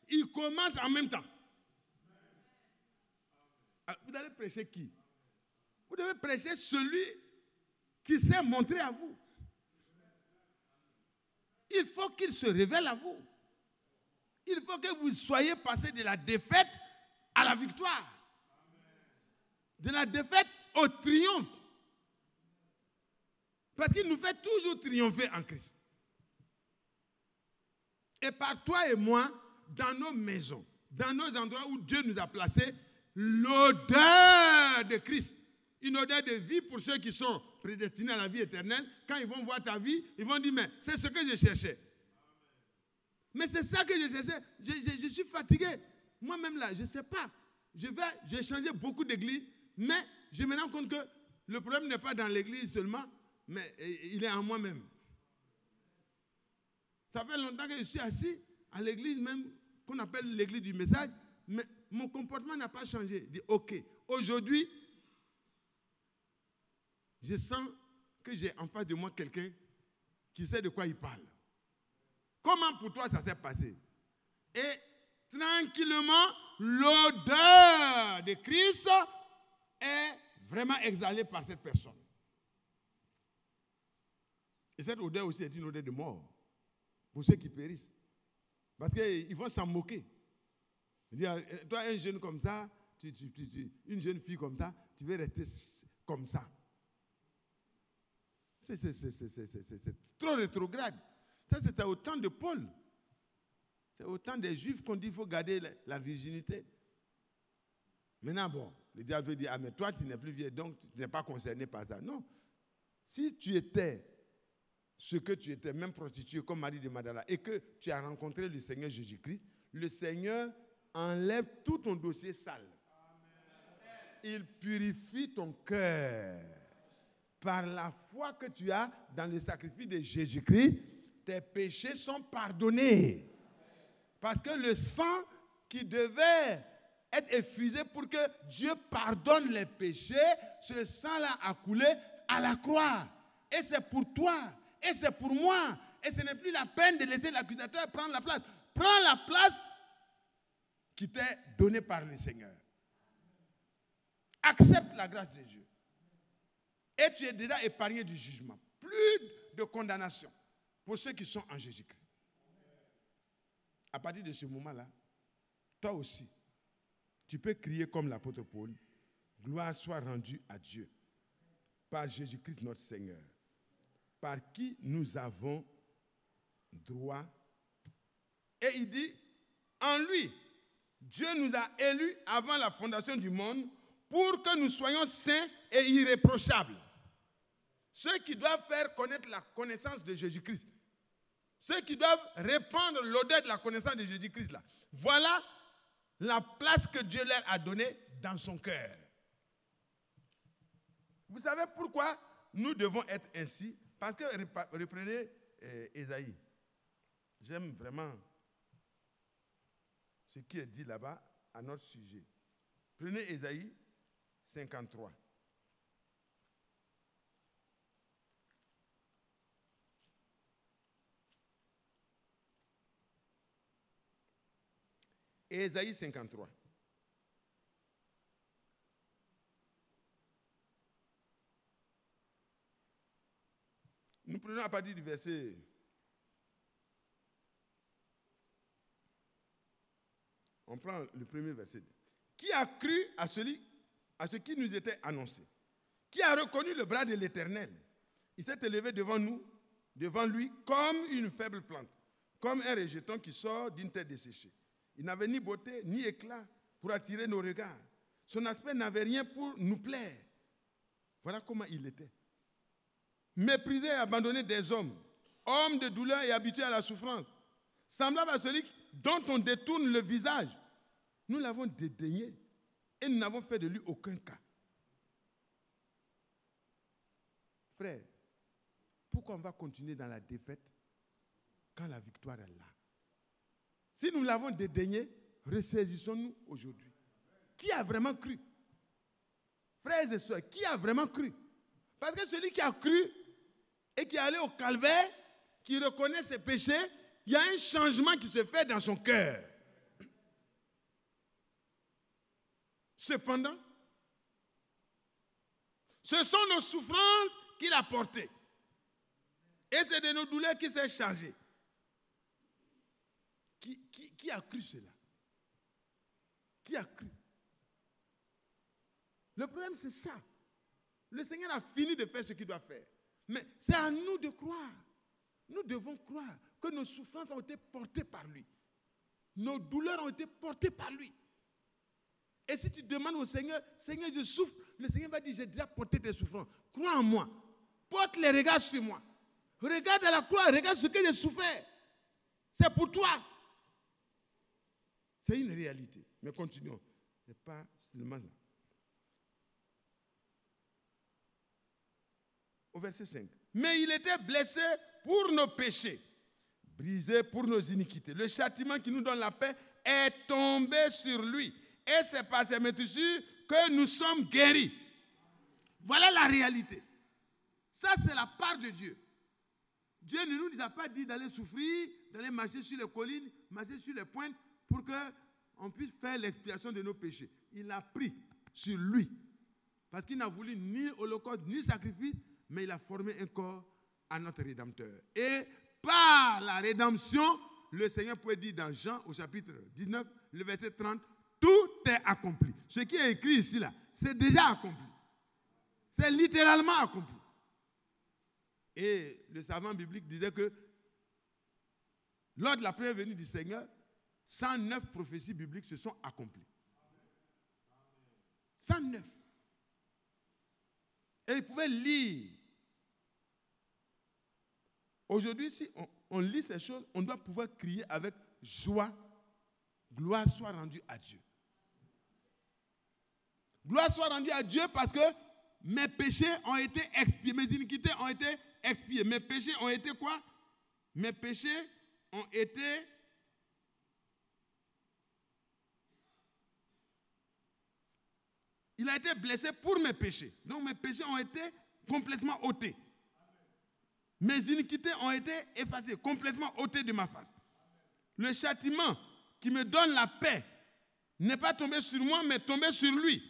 il commence en même temps. Alors, vous allez prêcher qui? Vous devez prêcher celui qui s'est montré à vous. Il faut qu'il se révèle à vous. Il faut que vous soyez passé de la défaite à la victoire. De la défaite au triomphe. Parce qu'il nous fait toujours triompher en Christ. Et par toi et moi, dans nos maisons, dans nos endroits où Dieu nous a placés, l'odeur de Christ, une odeur de vie pour ceux qui sont prédestinés à la vie éternelle, quand ils vont voir ta vie, ils vont dire, mais c'est ce que je cherchais. Mais c'est ça que je cherchais. Je suis fatigué. Moi-même là, je ne sais pas. J'ai changé beaucoup d'églises, mais je me rends compte que le problème n'est pas dans l'église seulement, mais il est en moi-même. Ça fait longtemps que je suis assis à l'église même, qu'on appelle l'église du message, mais mon comportement n'a pas changé. Je dis, ok, aujourd'hui, je sens que j'ai en face de moi quelqu'un qui sait de quoi il parle. Comment pour toi ça s'est passé? Et tranquillement, l'odeur de Christ est vraiment exhalée par cette personne. Et cette odeur aussi est une odeur de mort pour ceux qui périssent. Parce qu'ils vont s'en moquer. Dire, toi, un jeune comme ça, une jeune fille comme ça, tu veux rester comme ça. C'est trop rétrograde. Ça, c'était au temps de Paul. C'est au temps des Juifs qu'on dit qu'il faut garder la virginité. Maintenant, bon, le diable peut dire, ah, mais toi, tu n'es plus vieux, donc tu n'es pas concerné par ça. Non. Si tu étais ce que tu étais, même prostituée comme Marie de Magdala, et que tu as rencontré le Seigneur Jésus-Christ, le Seigneur enlève tout ton dossier sale. Il purifie ton cœur. Par la foi que tu as dans le sacrifice de Jésus-Christ, tes péchés sont pardonnés. Parce que le sang qui devait être effusé pour que Dieu pardonne les péchés, ce sang-là a coulé à la croix. Et c'est pour toi, et c'est pour moi. Et ce n'est plus la peine de laisser l'accusateur prendre la place. Prends la place qui t'est donnée par le Seigneur. Accepte la grâce de Dieu. Et tu es déjà épargné du jugement. Plus de condamnation pour ceux qui sont en Jésus-Christ. À partir de ce moment-là, toi aussi, tu peux crier comme l'apôtre Paul, gloire soit rendue à Dieu, par Jésus-Christ notre Seigneur, par qui nous avons droit. Et il dit, en lui, Dieu nous a élus avant la fondation du monde pour que nous soyons saints et irréprochables. Ceux qui doivent faire connaître la connaissance de Jésus-Christ. Ceux qui doivent répandre l'odeur de la connaissance de Jésus-Christ. Là. Voilà la place que Dieu leur a donnée dans son cœur. Vous savez pourquoi nous devons être ainsi? Parce que, reprenez Ésaïe. J'aime vraiment ce qui est dit là-bas à notre sujet. Prenez Ésaïe 53. Ésaïe 53. Nous prenons à partir du verset. On prend le premier verset. Qui a cru à ce qui nous était annoncé? Qui a reconnu le bras de l'Éternel? Il s'est élevé devant lui, comme une faible plante, comme un rejeton qui sort d'une terre desséchée. Il n'avait ni beauté, ni éclat pour attirer nos regards. Son aspect n'avait rien pour nous plaire. Voilà comment il était. Méprisé et abandonné des hommes, homme de douleur et habitué à la souffrance, semblable à celui dont on détourne le visage. Nous l'avons dédaigné et nous n'avons fait de lui aucun cas. Frère, pourquoi on va continuer dans la défaite quand la victoire est là? Si nous l'avons dédaigné, ressaisissons-nous aujourd'hui. Qui a vraiment cru? Frères et sœurs, qui a vraiment cru? Parce que celui qui a cru et qui est allé au calvaire, qui reconnaît ses péchés, il y a un changement qui se fait dans son cœur. Cependant, ce sont nos souffrances qu'il a portées. Et c'est de nos douleurs qu'il s'est chargé. Qui a cru cela? Qui a cru? Le problème, c'est ça. Le Seigneur a fini de faire ce qu'il doit faire. Mais c'est à nous de croire. Nous devons croire que nos souffrances ont été portées par lui. Nos douleurs ont été portées par lui. Et si tu demandes au Seigneur, Seigneur, je souffre, le Seigneur va dire, j'ai déjà porté tes souffrances. Crois en moi. Porte les regards sur moi. Regarde à la croix, regarde ce que j'ai souffert. C'est pour toi. C'est une réalité. Mais continuons. Ce n'est pas seulement là. Au verset 5. Mais il était blessé pour nos péchés, brisé pour nos iniquités. Le châtiment qui nous donne la paix est tombé sur lui. Et c'est par ses meurtrissures que nous sommes guéris. Voilà la réalité. Ça, c'est la part de Dieu. Dieu ne nous a pas dit d'aller souffrir, d'aller marcher sur les collines, marcher sur les pointes, pour qu'on puisse faire l'expiation de nos péchés. Il a pris sur lui. Parce qu'il n'a voulu ni holocauste, ni sacrifice, mais il a formé un corps à notre Rédempteur. Et par la rédemption, le Seigneur peut dire dans Jean, au chapitre 19, le verset 30, tout est accompli. Ce qui est écrit ici, là, c'est déjà accompli. C'est littéralement accompli. Et le savant biblique disait que lors de la première venue du Seigneur, 109 prophéties bibliques se sont accomplies. 109. Et il pouvait lire. Aujourd'hui, si on lit ces choses, on doit pouvoir crier avec joie, gloire soit rendue à Dieu. Gloire soit rendue à Dieu parce que mes péchés ont été expiés, mes iniquités ont été expiés. Mes péchés ont été quoi? Mes péchés ont été il a été blessé pour mes péchés. Donc mes péchés ont été complètement ôtés. Mes iniquités ont été effacées, complètement ôtées de ma face. Le châtiment qui me donne la paix n'est pas tombé sur moi, mais tombé sur lui.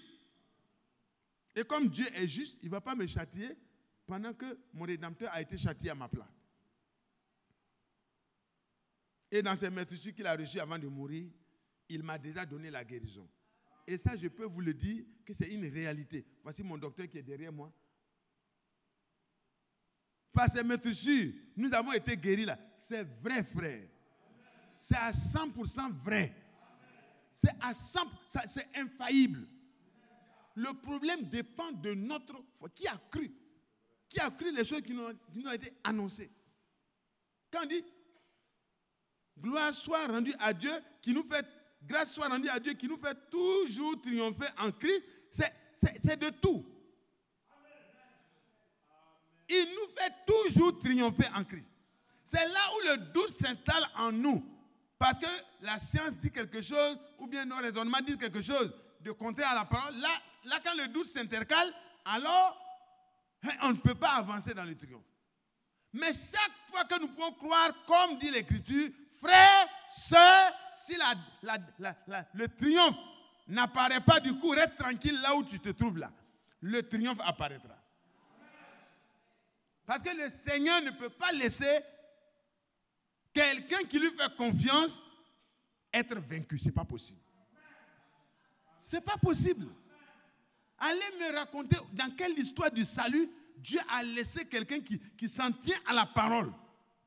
Et comme Dieu est juste, il ne va pas me châtier pendant que mon Rédempteur a été châtié à ma place. Et dans ces meurtrissures qu'il a reçues avant de mourir, il m'a déjà donné la guérison. Et ça, je peux vous le dire que c'est une réalité. Voici mon docteur qui est derrière moi. Par ces meurtrissures, nous avons été guéris là. C'est vrai, frère. C'est à 100% vrai. C'est à 100%, c'est infaillible. Le problème dépend de notre foi. Qui a cru? Qui a cru les choses qui nous ont été annoncées? Quand on dit gloire soit rendue à Dieu, qui nous fait, grâce soit rendue à Dieu, qui nous fait toujours triompher en Christ, c'est de tout. toujours triompher en Christ. C'est là où le doute s'installe en nous. Parce que la science dit quelque chose, ou bien nos raisonnements disent quelque chose de contraire à la parole. Là, quand le doute s'intercale, alors on ne peut pas avancer dans le triomphe. Mais chaque fois que nous pouvons croire, comme dit l'Écriture, frères, sœurs, si le triomphe n'apparaît pas, du coup, reste tranquille là où tu te trouves là. Le triomphe apparaîtra. Parce que le Seigneur ne peut pas laisser quelqu'un qui lui fait confiance être vaincu. Ce n'est pas possible. Ce n'est pas possible. Allez me raconter dans quelle histoire du salut Dieu a laissé quelqu'un qui s'en tient à la parole.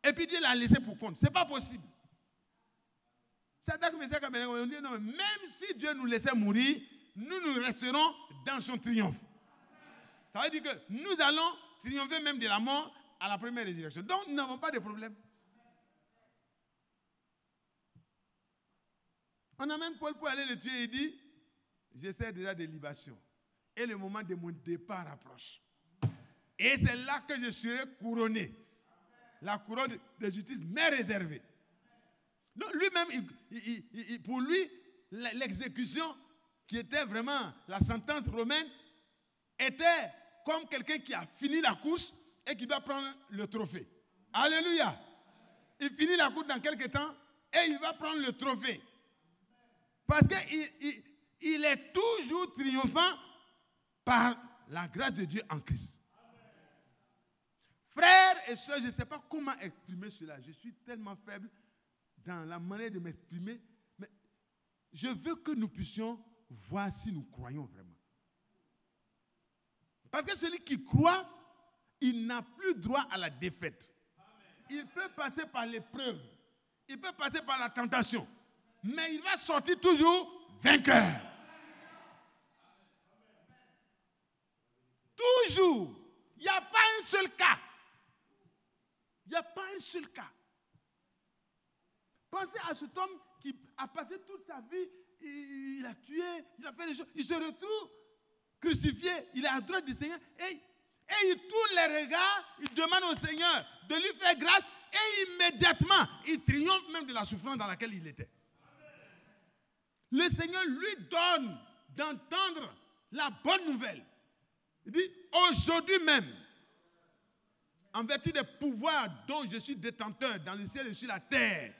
Et puis Dieu l'a laissé pour compte. Ce n'est pas possible. On dit non, même si Dieu nous laissait mourir, nous resterons dans son triomphe. Ça veut dire que nous allons triompher même de la mort à la première résurrection. Donc nous n'avons pas de problème. On amène Paul pour aller le tuer. Il dit, j'essaie déjà de libation. Et le moment de mon départ approche. Et c'est là que je serai couronné. La couronne de justice m'est réservée. Donc lui-même, pour lui, l'exécution, qui était vraiment la sentence romaine, était comme quelqu'un qui a fini la course et qui doit prendre le trophée. Alléluia. Il finit la course dans quelques temps et il va prendre le trophée. Parce qu'il est toujours triomphant par la grâce de Dieu en Christ. Frères et sœurs, je ne sais pas comment exprimer cela. Je suis tellement faible dans la manière de m'exprimer. Mais je veux que nous puissions voir si nous croyons vraiment. Parce que celui qui croit, il n'a plus droit à la défaite. Il peut passer par l'épreuve. Il peut passer par la tentation. Mais il va sortir toujours vainqueur. Toujours. Il n'y a pas un seul cas. Il n'y a pas un seul cas. Pensez à cet homme qui a passé toute sa vie, il a tué, il a fait des choses. Il se retrouve crucifié, il est à droite du Seigneur. Et il tourne les regards, il demande au Seigneur de lui faire grâce. Et immédiatement, il triomphe même de la souffrance dans laquelle il était. Le Seigneur lui donne d'entendre la bonne nouvelle. Il dit, aujourd'hui même, en vertu des pouvoirs dont je suis détenteur dans le ciel et sur la terre,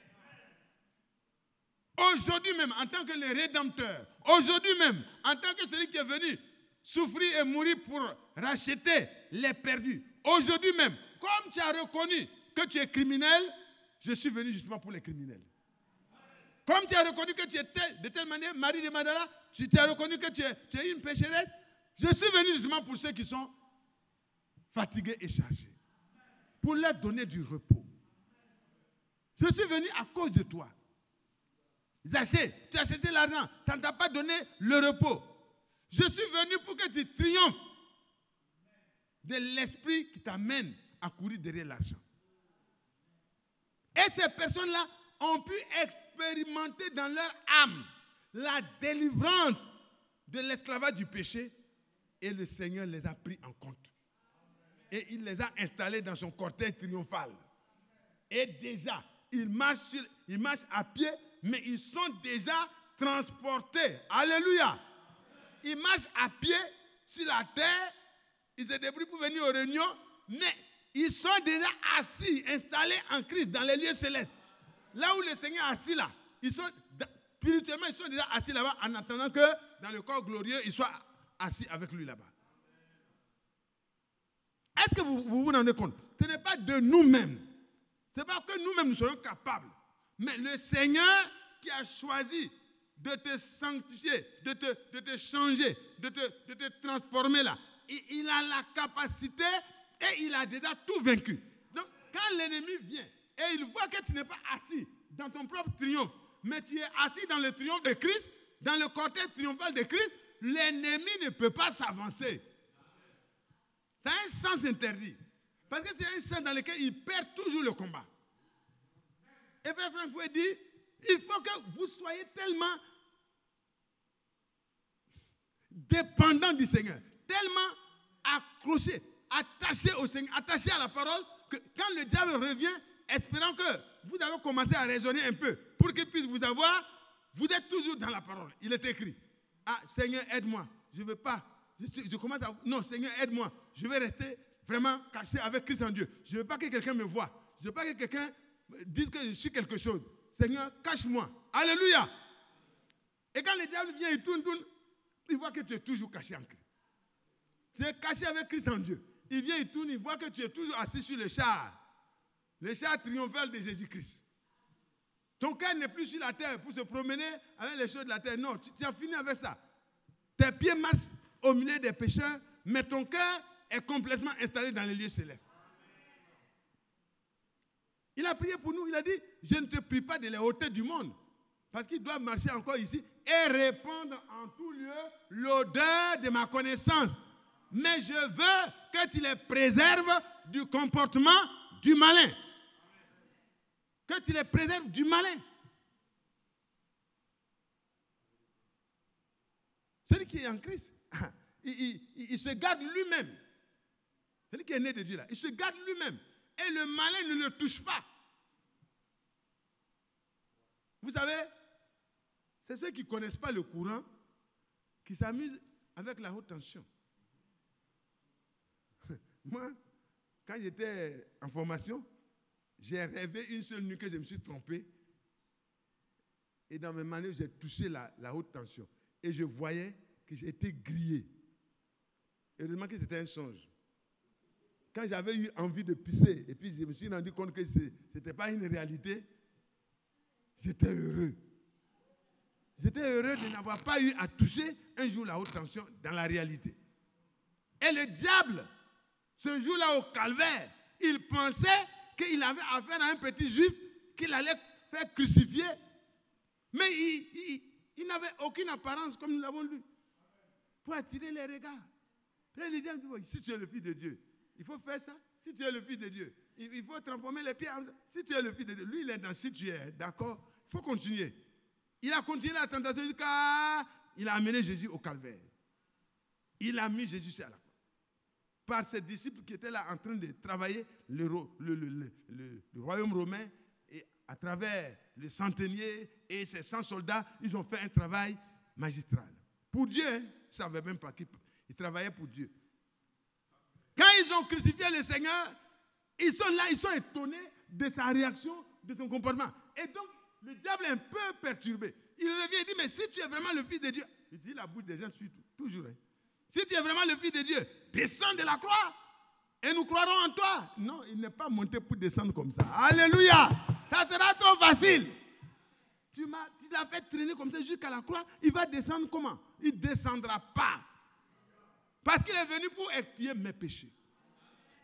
aujourd'hui même, en tant que le Rédempteur, aujourd'hui même, en tant que celui qui est venu souffrir et mourir pour racheter les perdus, aujourd'hui même, comme tu as reconnu que tu es criminel, je suis venu justement pour les criminels. Comme tu as reconnu que tu étais de telle manière, Marie de Magdala, tu as reconnu que tu es une pécheresse, je suis venu justement pour ceux qui sont fatigués et chargés. Pour leur donner du repos. Je suis venu à cause de toi. Zaché, tu as acheté l'argent, ça ne t'a pas donné le repos. Je suis venu pour que tu triomphes de l'esprit qui t'amène à courir derrière l'argent. Et ces personnes-là ont pu expérimenter dans leur âme la délivrance de l'esclavage du péché et le Seigneur les a pris en compte. Et il les a installés dans son cortège triomphal. Et déjà, ils marchent à pied, mais ils sont déjà transportés. Alléluia. Ils marchent à pied sur la terre, ils se débrouillent pour venir aux réunions, mais ils sont déjà assis, installés en Christ dans les lieux célestes. Là où le Seigneur est assis là, spirituellement, ils sont déjà assis là-bas en attendant que dans le corps glorieux, ils soient assis avec lui là-bas. Est-ce que vous vous rendez compte? Ce n'est pas de nous-mêmes. Ce n'est pas que nous-mêmes nous soyons capables. Mais le Seigneur qui a choisi de te sanctifier, de te changer, de te transformer là. Il a la capacité et il a déjà tout vaincu. Donc, quand l'ennemi vient et il voit que tu n'es pas assis dans ton propre triomphe, mais tu es assis dans le triomphe de Christ, dans le cortège triomphal de Christ, l'ennemi ne peut pas s'avancer. C'est un sens interdit. Parce que c'est un sens dans lequel il perd toujours le combat. Et Frère Franck pouvait dire, il faut que vous soyez tellement dépendants du Seigneur, tellement accrochés, attachés au Seigneur, attachés à la parole, que quand le diable revient, espérant que vous avez commencé à raisonner un peu pour qu'il puisse vous avoir, vous êtes toujours dans la parole. Il est écrit. Ah, Seigneur, aide-moi. Je ne veux pas. Je commence à... Non, Seigneur, aide-moi. Je vais rester vraiment caché avec Christ en Dieu. Je ne veux pas que quelqu'un me voie. Je ne veux pas que quelqu'un dise que je suis quelque chose. Seigneur, cache-moi. Alléluia. Et quand le diable vient, il tourne, il voit que tu es toujours caché en Christ. Tu es caché avec Christ en Dieu. Il vient, il tourne, il voit que tu es toujours assis sur le char triomphal de Jésus-Christ. Ton cœur n'est plus sur la terre pour se promener avec les choses de la terre. Non, tu as fini avec ça. Tes pieds marchent au milieu des pécheurs, mais ton cœur est complètement installé dans les lieux célestes. Il a prié pour nous, il a dit, je ne te prie pas de les ôter du monde, parce qu'ils doivent marcher encore ici et répandre en tout lieu l'odeur de ma connaissance. Mais je veux que tu les préserves du comportement du malin. Que tu les préserves du malin. Celui qui est en Christ, il se garde lui-même. Celui qui est né de Dieu là, il se garde lui-même. Et le malin ne le touche pas. Vous savez, c'est ceux qui ne connaissent pas le courant qui s'amusent avec la haute tension. Moi, quand j'étais en formation, j'ai rêvé une seule nuit que je me suis trompé. Et dans mes manœuvres, j'ai touché la haute tension. Et je voyais que j'ai été grillé. Heureusement que c'était un songe. Quand j'avais eu envie de pisser, et puis je me suis rendu compte que ce n'était pas une réalité, j'étais heureux. J'étais heureux de n'avoir pas eu à toucher un jour la haute tension dans la réalité. Et le diable, ce jour-là au calvaire, il pensait qu'il avait affaire à un petit juif qu'il allait faire crucifier. Mais il n'avait aucune apparence, comme nous l'avons lu, pour attirer les regards. Et le diable dit, si tu es le Fils de Dieu, il faut faire ça. Si tu es le Fils de Dieu, il faut transformer les pierres. Si tu es le Fils de Dieu, lui il est dans si tu es, d'accord, il faut continuer. Il a continué la tentation jusqu'à... Il a amené Jésus au calvaire. Il a mis Jésus à la croix. Par ses disciples qui étaient là en train de travailler le royaume romain, et à travers le centenier et ses 100 soldats, ils ont fait un travail magistral. Pour Dieu, ils ne savaient même pas qu'ils travaillaient pour Dieu. Quand ils ont crucifié le Seigneur, ils sont là, ils sont étonnés de sa réaction, de son comportement. Et donc, le diable est un peu perturbé. Il revient et dit, mais si tu es vraiment le Fils de Dieu, il dit la bouche des gens suit toujours. Hein. Si tu es vraiment le Fils de Dieu, descends de la croix et nous croirons en toi. Non, il n'est pas monté pour descendre comme ça. Alléluia. Ça sera trop facile. Tu l'as fait traîner comme ça jusqu'à la croix. Il va descendre comment? Il ne descendra pas. Parce qu'il est venu pour expier mes péchés.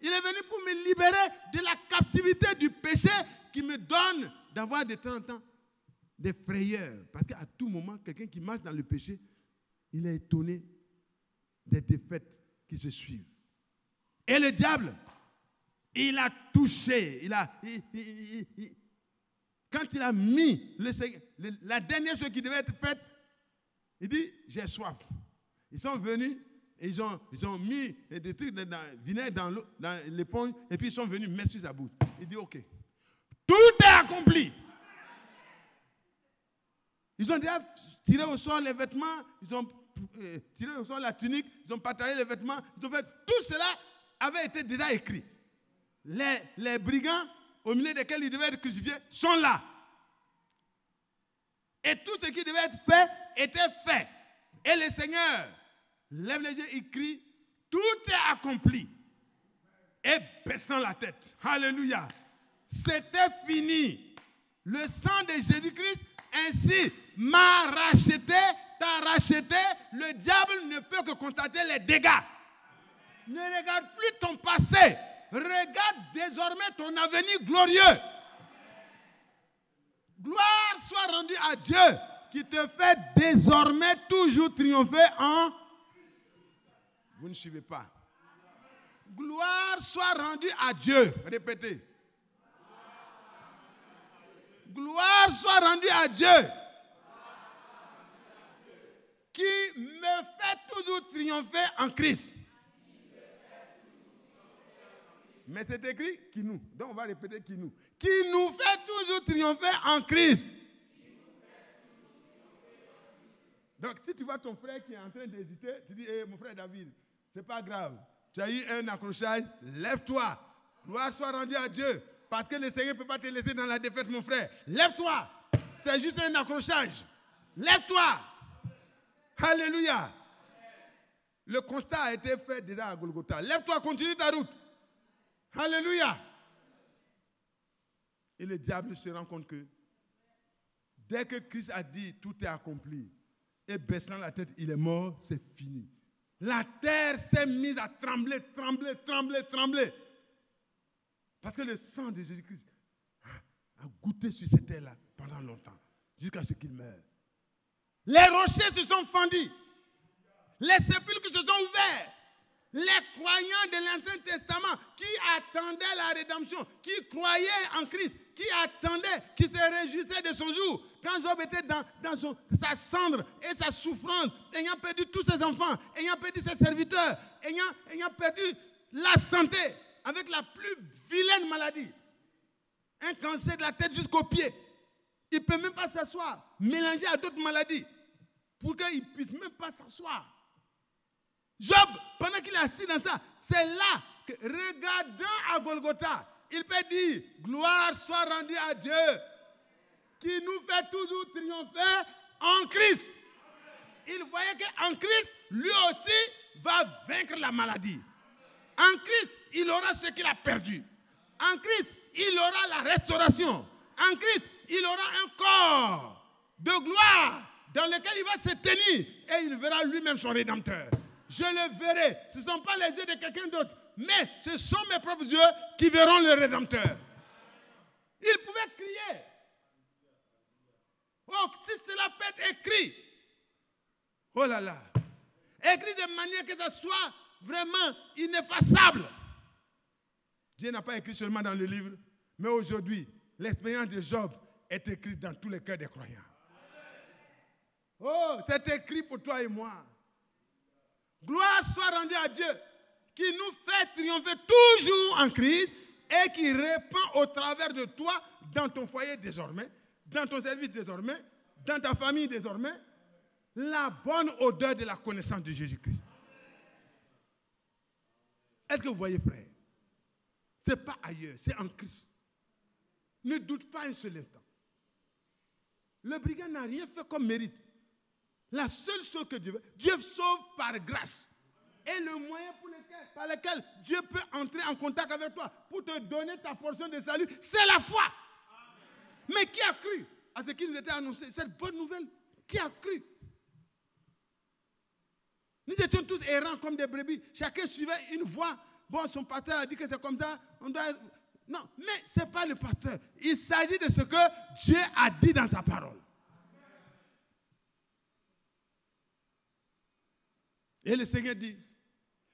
Il est venu pour me libérer de la captivité du péché qui me donne d'avoir de temps en temps des frayeurs. Parce qu'à tout moment, quelqu'un qui marche dans le péché, il est étonné des défaites qui se suivent. Et le diable, il a touché, quand il a mis la dernière chose qui devait être faite, il dit, j'ai soif. Ils sont venus, et ils ont mis des trucs de vinaigre dans l'éponge, et puis ils sont venus mettre sur sa bouche. Il dit, ok, tout est accompli. Ils ont déjà tiré au sol les vêtements, ils ont tiré au sol la tunique, ils ont partagé les vêtements, ils ont fait, tout cela avait été déjà écrit. Les brigands, au milieu desquels ils devaient être crucifiés, sont là. Et tout ce qui devait être fait était fait. Et le Seigneur lève les yeux, il crie, tout est accompli. Et baissant la tête, alléluia, c'était fini. Le sang de Jésus-Christ ainsi m'a racheté, t'a racheté. Le diable ne peut que constater les dégâts. Ne regarde plus ton passé. Regarde désormais ton avenir glorieux. Gloire soit rendue à Dieu qui te fait désormais toujours triompher en... Vous ne suivez pas. Gloire soit rendue à Dieu. Répétez. Gloire soit rendue à Dieu qui me fait toujours triompher en Christ. Mais c'est écrit qui nous. Donc on va répéter qui nous. Qui nous fait toujours triompher en Christ. Donc si tu vois ton frère qui est en train d'hésiter, tu dis, mon frère David, c'est pas grave. Tu as eu un accrochage, lève-toi. Gloire soit rendue à Dieu. Parce que le Seigneur ne peut pas te laisser dans la défaite, mon frère. Lève-toi. C'est juste un accrochage. Lève-toi. Alléluia. Le constat a été fait déjà à Golgotha. Lève-toi, continue ta route. Alléluia. Et le diable se rend compte que dès que Christ a dit tout est accompli, et baissant la tête, il est mort, c'est fini. La terre s'est mise à trembler, trembler, trembler, trembler. Parce que le sang de Jésus-Christ a goûté sur cette terre-là pendant longtemps, jusqu'à ce qu'il meure. Les rochers se sont fendus. Les sépulcres se sont ouverts. Les croyants de l'Ancien Testament qui attendaient la rédemption, qui croyaient en Christ, qui attendaient, qui se réjouissaient de son jour. Quand Job était dans sa cendre et sa souffrance, ayant perdu tous ses enfants, ayant perdu ses serviteurs, ayant perdu la santé avec la plus vilaine maladie, un cancer de la tête jusqu'aux pieds, il ne peut même pas s'asseoir, mélangé à d'autres maladies, pour qu'il ne puisse même pas s'asseoir. Job, pendant qu'il est assis dans ça, c'est là que, regardant à Golgotha, il peut dire, gloire soit rendue à Dieu, qui nous fait toujours triompher en Christ. Il voyait qu'en Christ, lui aussi va vaincre la maladie. En Christ, il aura ce qu'il a perdu. En Christ, il aura la restauration. En Christ, il aura un corps de gloire dans lequel il va se tenir et il verra lui-même son Rédempteur. Je le verrai. Ce ne sont pas les yeux de quelqu'un d'autre, mais ce sont mes propres yeux qui verront le Rédempteur. Il pouvait crier. Oh, si cela peut être écrit. Oh là là. Écrit de manière que ça soit vraiment ineffaçable. Dieu n'a pas écrit seulement dans le livre, mais aujourd'hui, l'expérience de Job est écrite dans tous les cœurs des croyants. Oh, c'est écrit pour toi et moi. Gloire soit rendue à Dieu, qui nous fait triompher toujours en Christ et qui répand au travers de toi, dans ton foyer désormais, dans ton service désormais, dans ta famille désormais, la bonne odeur de la connaissance de Jésus-Christ. Est-ce que vous voyez, frère? Ce n'est pas ailleurs, c'est en Christ. Ne doute pas un seul instant. Le brigand n'a rien fait comme mérite. La seule chose que Dieu veut, Dieu sauve par grâce. Et le moyen par lequel Dieu peut entrer en contact avec toi pour te donner ta portion de salut, c'est la foi. Amen. Mais qui a cru à ce qui nous était annoncé, cette bonne nouvelle? Qui a cru? Nous étions tous errants comme des brebis. Chacun suivait une voie. Bon, son pasteur a dit que c'est comme ça. On doit... Non, mais ce n'est pas le pasteur. Il s'agit de ce que Dieu a dit dans sa parole. Et le Seigneur dit,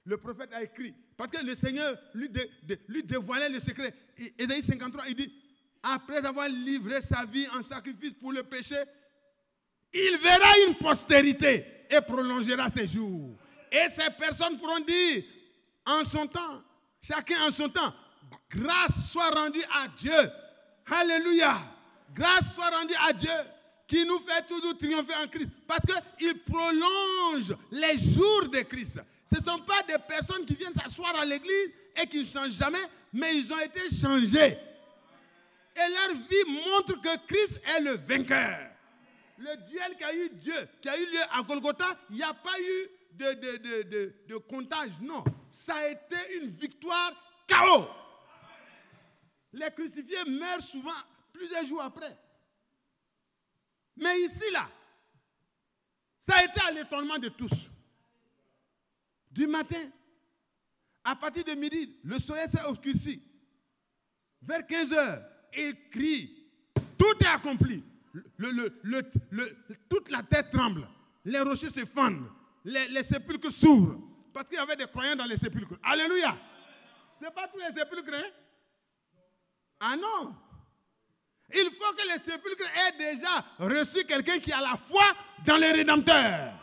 le prophète a écrit, parce que le Seigneur lui dévoilait le secret. Ésaïe 53, il dit, après avoir livré sa vie en sacrifice pour le péché, il verra une postérité et prolongera ses jours. Et ces personnes pourront dire, en son temps, chacun en son temps, grâce soit rendue à Dieu. Alléluia. Grâce soit rendue à Dieu, qui nous fait toujours triompher en Christ. Parce qu'il prolonge les jours de Christ. Ce ne sont pas des personnes qui viennent s'asseoir à l'église et qui ne changent jamais, mais ils ont été changés. Et leur vie montre que Christ est le vainqueur. Le duel qui a eu lieu à Golgotha, il n'y a pas eu de comptage, non. Ça a été une victoire KO. Les crucifiés meurent souvent plusieurs jours après. Mais ici, là, ça a été à l'étonnement de tous. Du matin, à partir de midi, le soleil s'est obscurci. Vers 15 heures, il crie, tout est accompli. Toute la terre tremble. Les rochers se fendent. Les sépulcres s'ouvrent. Parce qu'il y avait des croyants dans les sépulcres. Alléluia. Ce n'est pas tous les sépulcres, hein? Ah non. Il faut que les sépulcres aient déjà reçu quelqu'un qui a la foi dans le Rédempteur.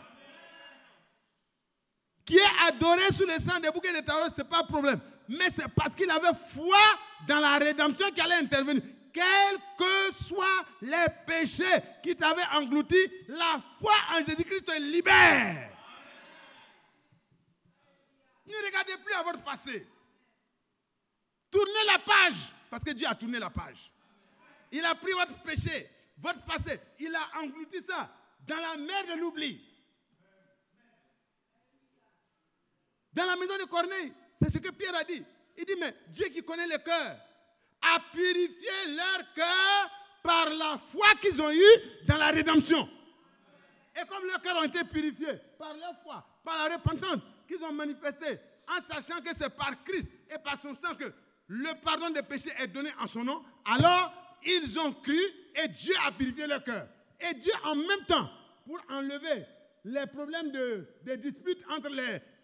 Qui est adoré sous le sang des bouquets de Taurus, ce n'est pas un problème. mais c'est parce qu'il avait foi dans la rédemption qui allait intervenir. Quels que soient les péchés qui t'avaient englouti, la foi en Jésus-Christ te libère. Ne regardez plus à votre passé. Tournez la page, parce que Dieu a tourné la page. Il a pris votre péché, votre passé, il a englouti ça dans la mer de l'oubli. Dans la maison de Corneille, c'est ce que Pierre a dit. Il dit, mais Dieu qui connaît le cœur a purifié leur cœur par la foi qu'ils ont eue dans la rédemption. Et comme leurs cœurs ont été purifiés par leur foi, par la repentance qu'ils ont manifestée, en sachant que c'est par Christ et par son sang que le pardon des péchés est donné en son nom, alors ils ont cru et Dieu a purifié leur cœur. Et Dieu en même temps, pour enlever les problèmes de disputes entre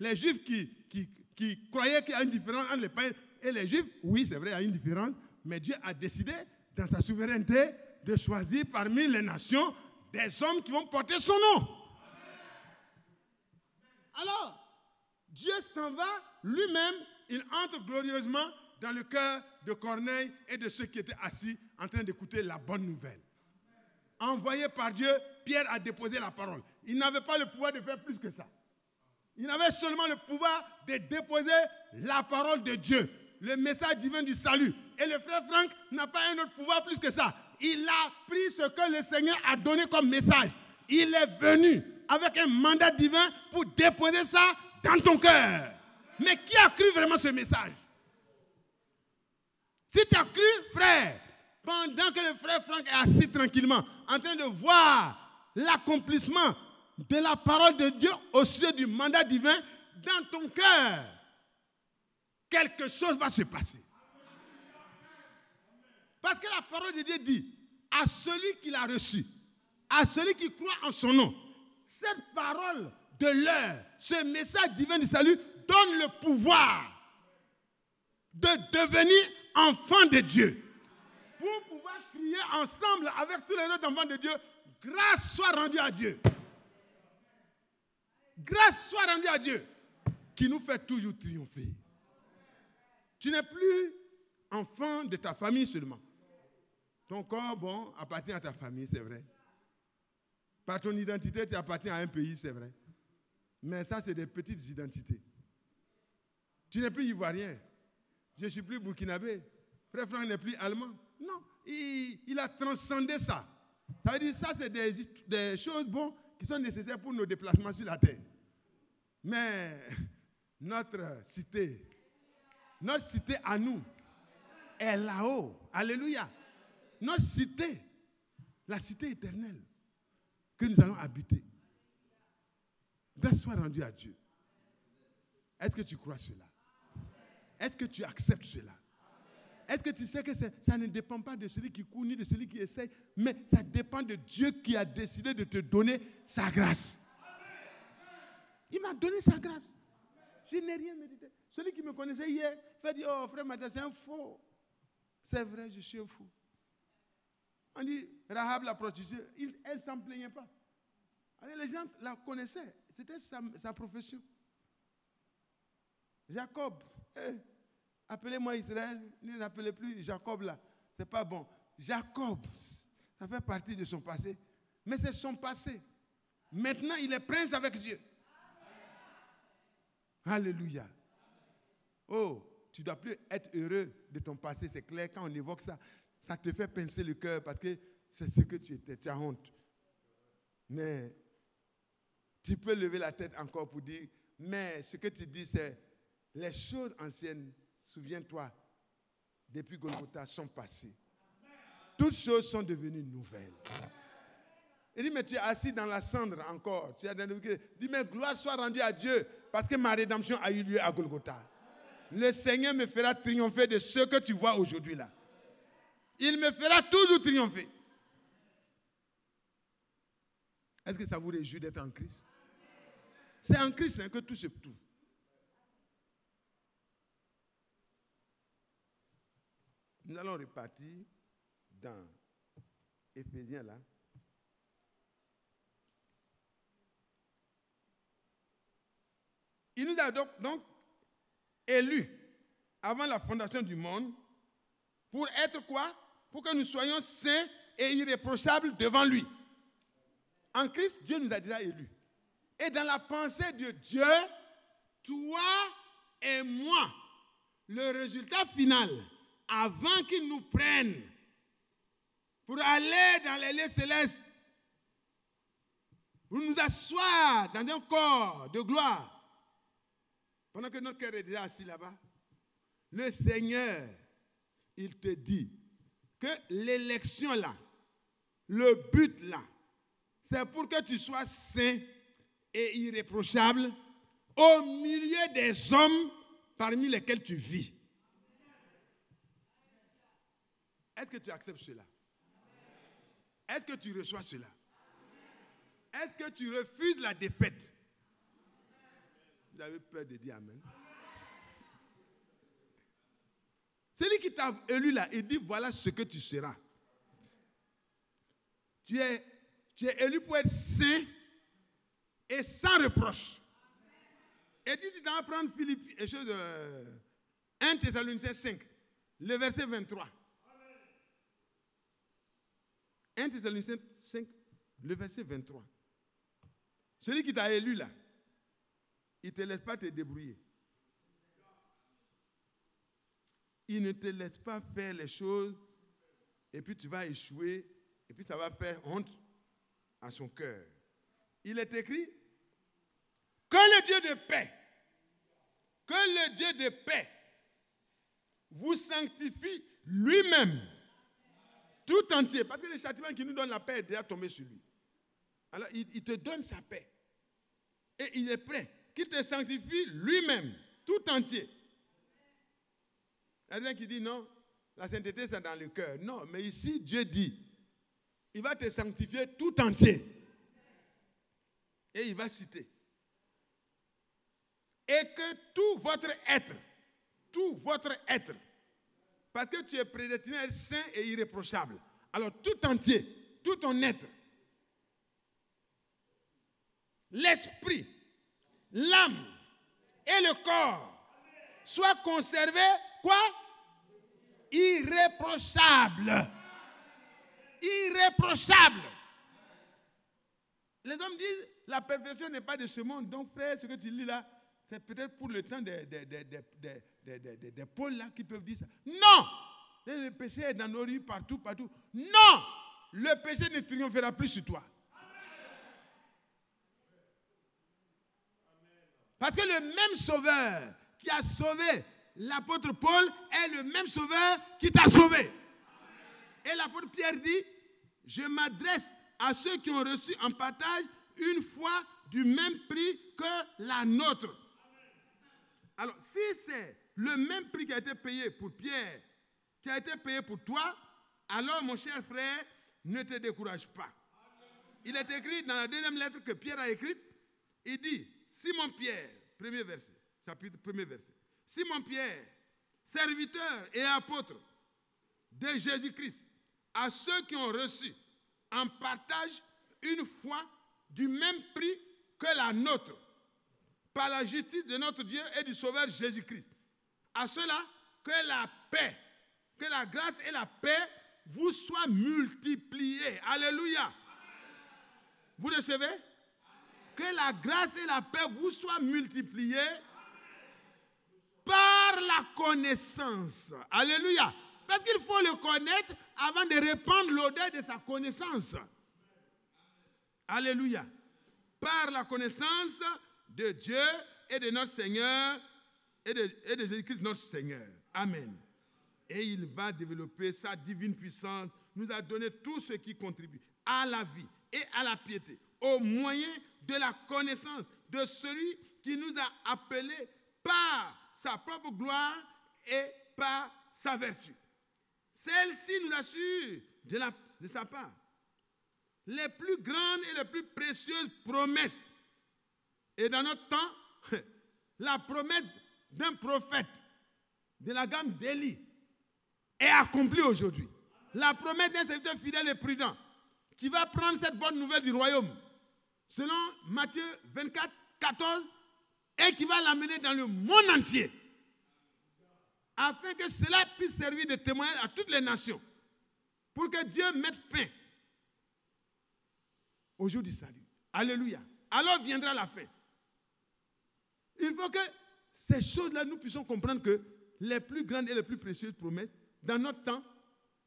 les Juifs qui croyaient qu'il y a une différence entre les païens et les Juifs, oui c'est vrai il y a une différence, mais Dieu a décidé dans sa souveraineté de choisir parmi les nations des hommes qui vont porter son nom. Alors, Dieu s'en va lui-même, il entre glorieusement dans le cœur de Corneille et de ceux qui étaient assis en train d'écouter la bonne nouvelle. Envoyé par Dieu, Pierre a déposé la parole. Il n'avait pas le pouvoir de faire plus que ça. Il avait seulement le pouvoir de déposer la parole de Dieu, le message divin du salut. Et le frère Franck n'a pas un autre pouvoir plus que ça. Il a pris ce que le Seigneur a donné comme message. Il est venu avec un mandat divin pour déposer ça dans ton cœur. Mais qui a cru vraiment ce message? Si tu as cru, frère, pendant que le frère Franck est assis tranquillement, en train de voir l'accomplissement de la parole de Dieu au sujet du mandat divin dans ton cœur, quelque chose va se passer. Parce que la parole de Dieu dit, à celui qui l'a reçu, à celui qui croit en son nom, cette parole de l'heure, ce message divin du salut, donne le pouvoir de devenir enfant de Dieu. Pour pouvoir crier ensemble avec tous les autres enfants de Dieu, grâce soit rendue à Dieu. Grâce soit rendue à Dieu, qui nous fait toujours triompher. Tu n'es plus enfant de ta famille seulement. Ton corps, bon, appartient à ta famille, c'est vrai. Par ton identité, tu appartiens à un pays, c'est vrai. Mais ça, c'est des petites identités. Tu n'es plus ivoirien. Je ne suis plus burkinabé. Frère Franck n'est plus allemand. Non, il a transcendé ça. Ça veut dire ça, c'est des choses bon, qui sont nécessaires pour nos déplacements sur la terre. Mais notre cité à nous est là-haut. Alléluia. Notre cité, la cité éternelle que nous allons habiter. Grâce soit rendue à Dieu. Est-ce que tu crois cela? Est-ce que tu acceptes cela? Est-ce que tu sais que ça ne dépend pas de celui qui court ni de celui qui essaye, mais ça dépend de Dieu qui a décidé de te donner sa grâce. Il m'a donné sa grâce. Je n'ai rien médité. Celui qui me connaissait hier fait dire, oh frère Mathias, c'est un faux. C'est vrai, je suis un fou. On dit, Rahab la prostituée, elle ne s'en plaignait pas. Alors, les gens la connaissaient. C'était sa profession. Jacob, appelez-moi Israël, ne l'appelez plus Jacob là. C'est pas bon. Jacob, ça fait partie de son passé. Mais c'est son passé. Maintenant, il est prince avec Dieu. Alléluia. Oh, tu ne dois plus être heureux de ton passé, c'est clair. Quand on évoque ça, ça te fait pincer le cœur parce que c'est ce que tu étais, tu as honte. Mais tu peux lever la tête encore pour dire, mais ce que tu dis, c'est les choses anciennes, souviens-toi, depuis Golgotha, sont passées. Toutes choses sont devenues nouvelles. Il dit, mais tu es assis dans la cendre encore. Tu as dit, mais gloire soit rendue à Dieu, parce que ma rédemption a eu lieu à Golgotha. Le Seigneur me fera triompher de ce que tu vois aujourd'hui là. Il me fera toujours triompher. Est-ce que ça vous réjouit d'être en Christ? C'est en Christ que tout se trouve. Nous allons repartir dans Éphésiens là. Il nous a donc élus avant la fondation du monde, pour être quoi? Pour que nous soyons saints et irréprochables devant lui. En Christ, Dieu nous a déjà élus. Et dans la pensée de Dieu, toi et moi, le résultat final, avant qu'il nous prenne pour aller dans les lieux célestes, pour nous asseoir dans un corps de gloire, pendant que notre cœur est déjà assis là-bas, le Seigneur, il te dit que l'élection là, le but là, c'est pour que tu sois saint et irréprochable au milieu des hommes parmi lesquels tu vis. Est-ce que tu acceptes cela? Est-ce que tu reçois cela? Est-ce que tu refuses la défaite? Vous avez peur de dire amen? Celui qui t'a élu là, il dit voilà ce que tu seras. Tu es élu pour être saint et sans reproche. Et tu t'en vas prendre Philippe, 1 Thessaloniciens 5, le verset 23. 1 Thessaloniciens 5, le verset 23. Celui qui t'a élu là, il ne te laisse pas te débrouiller. Il ne te laisse pas faire les choses et puis tu vas échouer et puis ça va faire honte à son cœur. Il est écrit que le Dieu de paix vous sanctifie lui-même tout entier. Parce que le châtiment qui nous donne la paix est déjà tombé sur lui. Alors il te donne sa paix. Et il est prêt qu'il te sanctifie lui-même tout entier. Il y a quelqu'un qui dit non, la sainteté c'est dans le cœur. Non, mais ici Dieu dit, il va te sanctifier tout entier. Et il va citer. Et que tout votre être, parce que tu es prédestiné à être saint et irréprochable. Alors tout entier, tout ton être, l'esprit, l'âme et le corps soient conservés, quoi? Irréprochables. Irréprochables. Les hommes disent, la perfection n'est pas de ce monde. Donc frère, ce que tu lis là, c'est peut-être pour le temps des pôles là qui peuvent dire ça. Non! Le péché est dans nos rues, partout. Non! Le péché ne triomphera plus sur toi. Parce que le même sauveur qui a sauvé l'apôtre Paul est le même sauveur qui t'a sauvé. Et l'apôtre Pierre dit, je m'adresse à ceux qui ont reçu en partage une foi du même prix que la nôtre. Alors, si c'est le même prix qui a été payé pour Pierre, qui a été payé pour toi, alors mon cher frère, ne te décourage pas. Il est écrit dans la deuxième lettre que Pierre a écrite, il dit, Simon Pierre, premier verset, chapitre premier verset. Simon Pierre, serviteur et apôtre de Jésus-Christ, à ceux qui ont reçu en partage une foi du même prix que la nôtre, par la justice de notre Dieu et du Sauveur Jésus-Christ. À cela, que la paix, que la grâce et la paix vous soient multipliées. Alléluia. Amen. Vous recevez? Amen. Que la grâce et la paix vous soient multipliées. Amen. Par la connaissance. Alléluia. Parce qu'il faut le connaître avant de répandre l'odeur de sa connaissance. Alléluia. Par la connaissance de Dieu et de notre Seigneur et de Jésus-Christ notre Seigneur. Amen. Et il va développer sa divine puissance, nous a donné tout ce qui contribue à la vie et à la piété, au moyen de la connaissance de celui qui nous a appelés par sa propre gloire et par sa vertu. Celle-ci nous assure de sa part les plus grandes et les plus précieuses promesses. Et dans notre temps, la promesse d'un prophète de la gamme d'Élie est accomplie aujourd'hui. La promesse d'un serviteur fidèle et prudent qui va prendre cette bonne nouvelle du royaume, selon Matthieu 24, 14, et qui va l'amener dans le monde entier. afin que cela puisse servir de témoignage à toutes les nations, pour que Dieu mette fin au jour du salut. Alléluia. Alors viendra la fin. Il faut que ces choses-là, nous puissions comprendre que les plus grandes et les plus précieuses promesses, dans notre temps,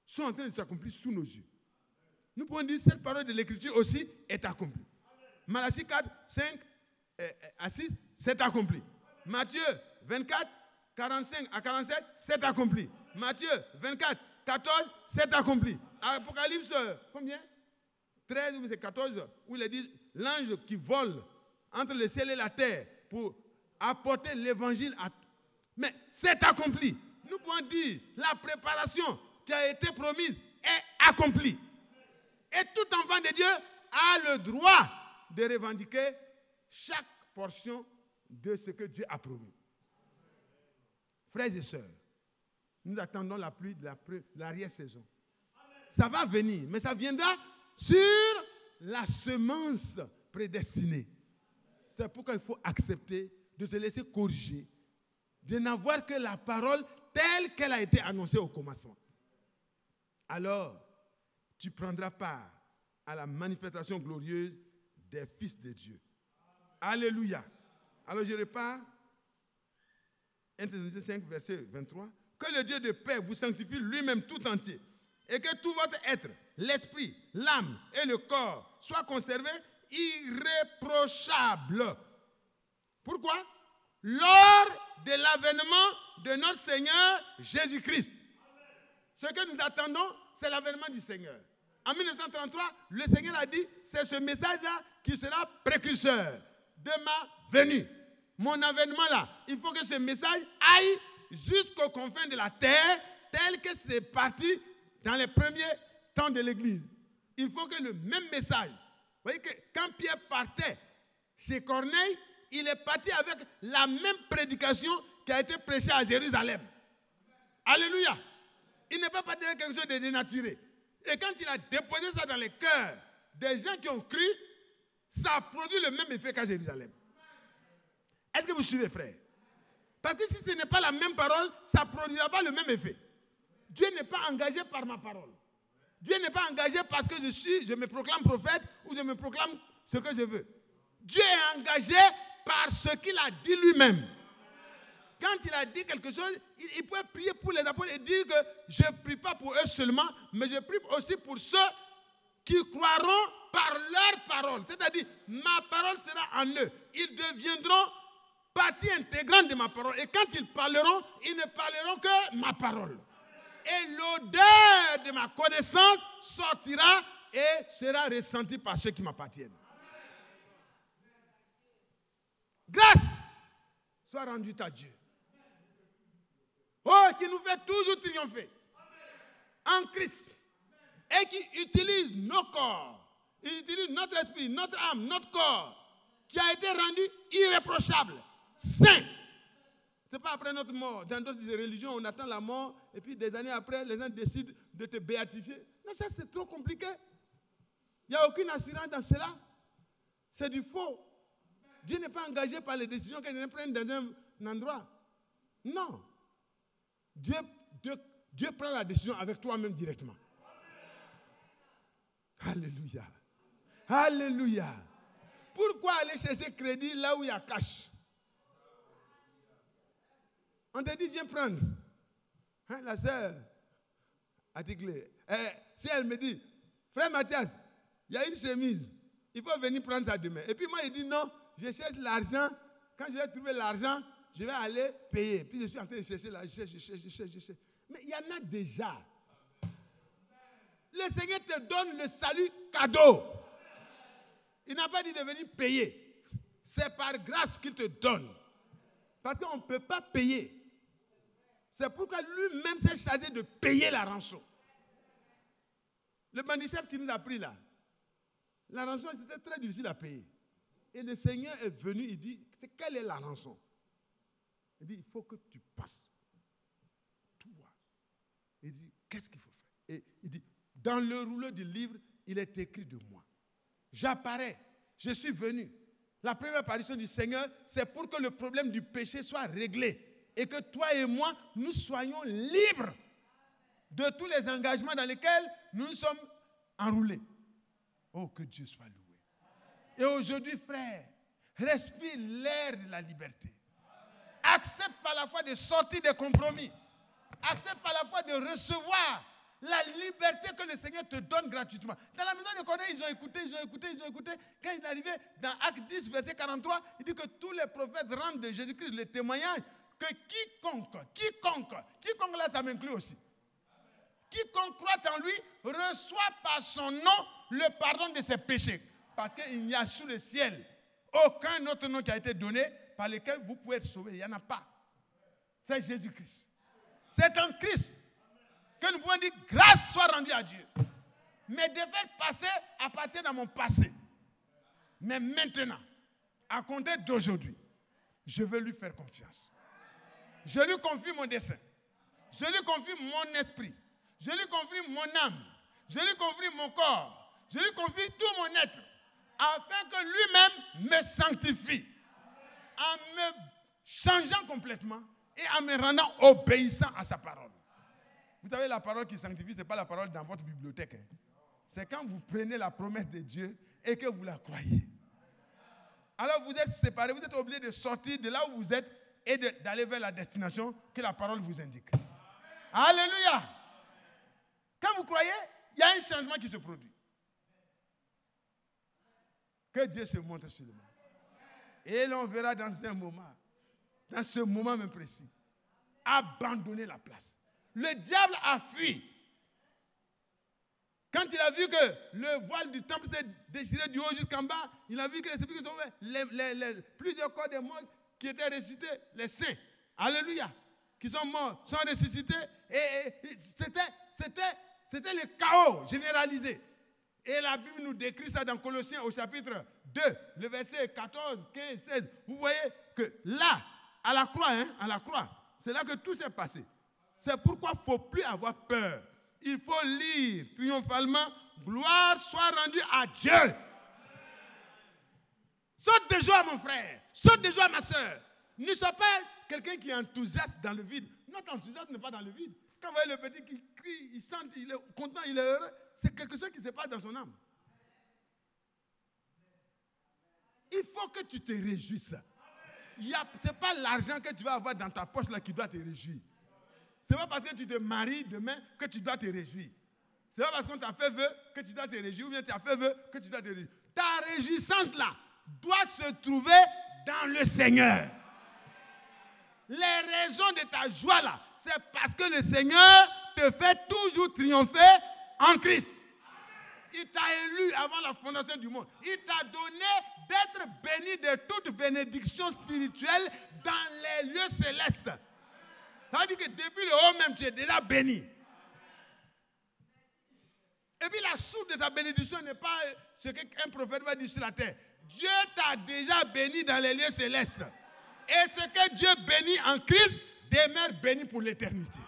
sont en train de s'accomplir sous nos yeux. Nous pouvons dire que cette parole de l'Écriture aussi est accomplie. Malachie 4, 5 à 6, c'est accompli. Matthieu 24, 45 à 47, c'est accompli. Matthieu 24, 14, c'est accompli. Apocalypse, combien? 13 ou 14, où il dit l'ange qui vole entre le ciel et la terre pour apporter l'évangile à... Mais c'est accompli. Nous pouvons dire la préparation qui a été promise est accomplie. Et tout enfant de Dieu a le droit de revendiquer chaque portion de ce que Dieu a promis. Frères et sœurs, nous attendons la pluie de l'arrière-saison. Ça va venir, mais ça viendra sur la semence prédestinée. C'est pourquoi il faut accepter de te laisser corriger, de n'avoir que la parole telle qu'elle a été annoncée au commencement. Alors, tu prendras part à la manifestation glorieuse des fils de Dieu. Alléluia. Alors je repars. 1 Thessaloniciens 5, verset 23. Que le Dieu de paix vous sanctifie lui-même tout entier, et que tout votre être, l'esprit, l'âme et le corps soient conservés irréprochables. Pourquoi? Lors de l'avènement de notre Seigneur Jésus-Christ. Ce que nous attendons, c'est l'avènement du Seigneur. En 1933, le Seigneur a dit, c'est ce message-là qui sera précurseur de ma venue. Mon avènement là, il faut que ce message aille jusqu'aux confins de la terre, tel que c'est parti dans les premiers temps de l'Église. Il faut que le même message, vous voyez que quand Pierre partait chez Corneille, il est parti avec la même prédication qui a été prêchée à Jérusalem. Alléluia. Il n'est pas parti avec quelque chose de dénaturé. Et quand il a déposé ça dans les cœurs des gens qui ont cru, ça a produit le même effet qu'à Jérusalem. Est-ce que vous suivez, frère? Parce que si ce n'est pas la même parole, ça ne produira pas le même effet. Dieu n'est pas engagé par ma parole. Dieu n'est pas engagé parce que je me proclame prophète ou je me proclame ce que je veux. Dieu est engagé par ce qu'il a dit lui-même. Quand il a dit quelque chose, il pouvait prier pour les apôtres et dire que je ne prie pas pour eux seulement, mais je prie aussi pour ceux qui croiront par leur parole. C'est-à-dire, ma parole sera en eux. Ils deviendront partie intégrante de ma parole. Et quand ils parleront, ils ne parleront que ma parole. Et l'odeur de ma connaissance sortira et sera ressentie par ceux qui m'appartiennent. Grâce soit rendue à Dieu. Oh, qui nous fait toujours triompher en Christ et qui utilise nos corps, il utilise notre esprit, notre âme, notre corps, qui a été rendu irréprochable, saint. Ce n'est pas après notre mort. Dans d'autres religions, on attend la mort et puis des années après, les gens décident de te béatifier. Non, ça c'est trop compliqué. Il n'y a aucune assurance dans cela. C'est du faux. Dieu n'est pas engagé par les décisions que les gens prennent dans un endroit. Non. Dieu prend la décision avec toi-même directement. Alléluia. Alléluia. Pourquoi aller chercher crédit là où il y a cash? On te dit, viens prendre. Hein, la sœur articulée. Si elle me dit, frère Mathias, il y a une chemise, il faut venir prendre ça demain. Et puis moi, il dit, non, je cherche l'argent. Quand je vais trouver l'argent, je vais aller payer. Puis je suis en train de chercher là, je cherche. Mais il y en a déjà. Le Seigneur te donne le salut cadeau. Il n'a pas dit de venir payer. C'est par grâce qu'il te donne. Parce qu'on ne peut pas payer. C'est pourquoi lui-même s'est chargé de payer la rançon. Le bandit chef qui nous a pris là, la rançon, c'était très difficile à payer. Et le Seigneur est venu, il dit, quelle est la rançon? Il dit, il faut que tu passes. Toi. Il dit, qu'est-ce qu'il faut faire? Et il dit, dans le rouleau du livre, il est écrit de moi. J'apparais, je suis venu. La première apparition du Seigneur, c'est pour que le problème du péché soit réglé. et que toi et moi, nous soyons libres de tous les engagements dans lesquels nous nous sommes enroulés. Oh, que Dieu soit loué. Et aujourd'hui, frère, respire l'air de la liberté. Accepte par la foi de sortir des compromis. Accepte par la foi de recevoir la liberté que le Seigneur te donne gratuitement. Dans la maison de Corneille, ils ont écouté. Quand il est arrivé dans Acte 10, verset 43, il dit que tous les prophètes rendent de Jésus-Christ le témoignage que quiconque là, ça m'inclut aussi. Quiconque croit en lui reçoit par son nom le pardon de ses péchés. Parce qu'il n'y a sous le ciel aucun autre nom qui a été donné par lequel vous pouvez être sauvé. Il n'y en a pas. C'est Jésus-Christ. C'est en Christ que nous pouvons dire grâce soit rendue à Dieu. Mes défaites passées appartiennent à mon passé. Mais maintenant, à compter d'aujourd'hui, je veux lui faire confiance. Je lui confie mon dessein. Je lui confie mon esprit. Je lui confie mon âme. Je lui confie mon corps. Je lui confie tout mon être. Afin que lui-même me sanctifie. En me changeant complètement et en me rendant obéissant à sa parole. Vous savez, la parole qui sanctifie, ce n'est pas la parole dans votre bibliothèque. C'est quand vous prenez la promesse de Dieu et que vous la croyez. Alors vous êtes séparés, vous êtes obligés de sortir de là où vous êtes et d'aller vers la destination que la parole vous indique. Alléluia! Quand vous croyez, il y a un changement qui se produit. Que Dieu se montre seulement. Et l'on verra dans ce moment même précis, abandonner la place. Le diable a fui. Quand il a vu que le voile du temple s'est déchiré du haut jusqu'en bas, il a vu que c'est plus que plusieurs corps des morts qui étaient ressuscités, les saints, alléluia, qui sont morts, sont ressuscités. Et c'était le chaos généralisé. Et la Bible nous décrit ça dans Colossiens au chapitre 2, le verset 14, 15, 16. Vous voyez que là, à la croix, c'est là que tout s'est passé. C'est pourquoi il ne faut plus avoir peur. Il faut lire triomphalement, gloire soit rendue à Dieu. Saute de joie, mon frère. Saute de joie, ma soeur. Ne sois pas quelqu'un qui est enthousiaste dans le vide. Notre enthousiasme n'est pas dans le vide. Quand vous voyez le petit qui crie, il chante, il est content, il est heureux, c'est quelque chose qui se passe dans son âme. Il faut que tu te réjouisses. Ce n'est pas l'argent que tu vas avoir dans ta poche là qui doit te réjouir. Ce n'est pas parce que tu te maries demain que tu dois te réjouir. Ce n'est pas parce qu'on t'a fait vœu que tu dois te réjouir ou bien tu as fait vœu que tu dois te réjouir. Ta réjouissance là doit se trouver dans le Seigneur. Les raisons de ta joie là, c'est parce que le Seigneur te fait toujours triompher en Christ. Il t'a élu avant la fondation du monde. Il t'a donné d'être béni de toute bénédiction spirituelle dans les lieux célestes. Ça veut dire que depuis le haut même, tu es déjà béni. Et puis la source de ta bénédiction n'est pas ce qu'un prophète va dire sur la terre. Dieu t'a déjà béni dans les lieux célestes. Et ce que Dieu bénit en Christ demeure béni pour l'éternité.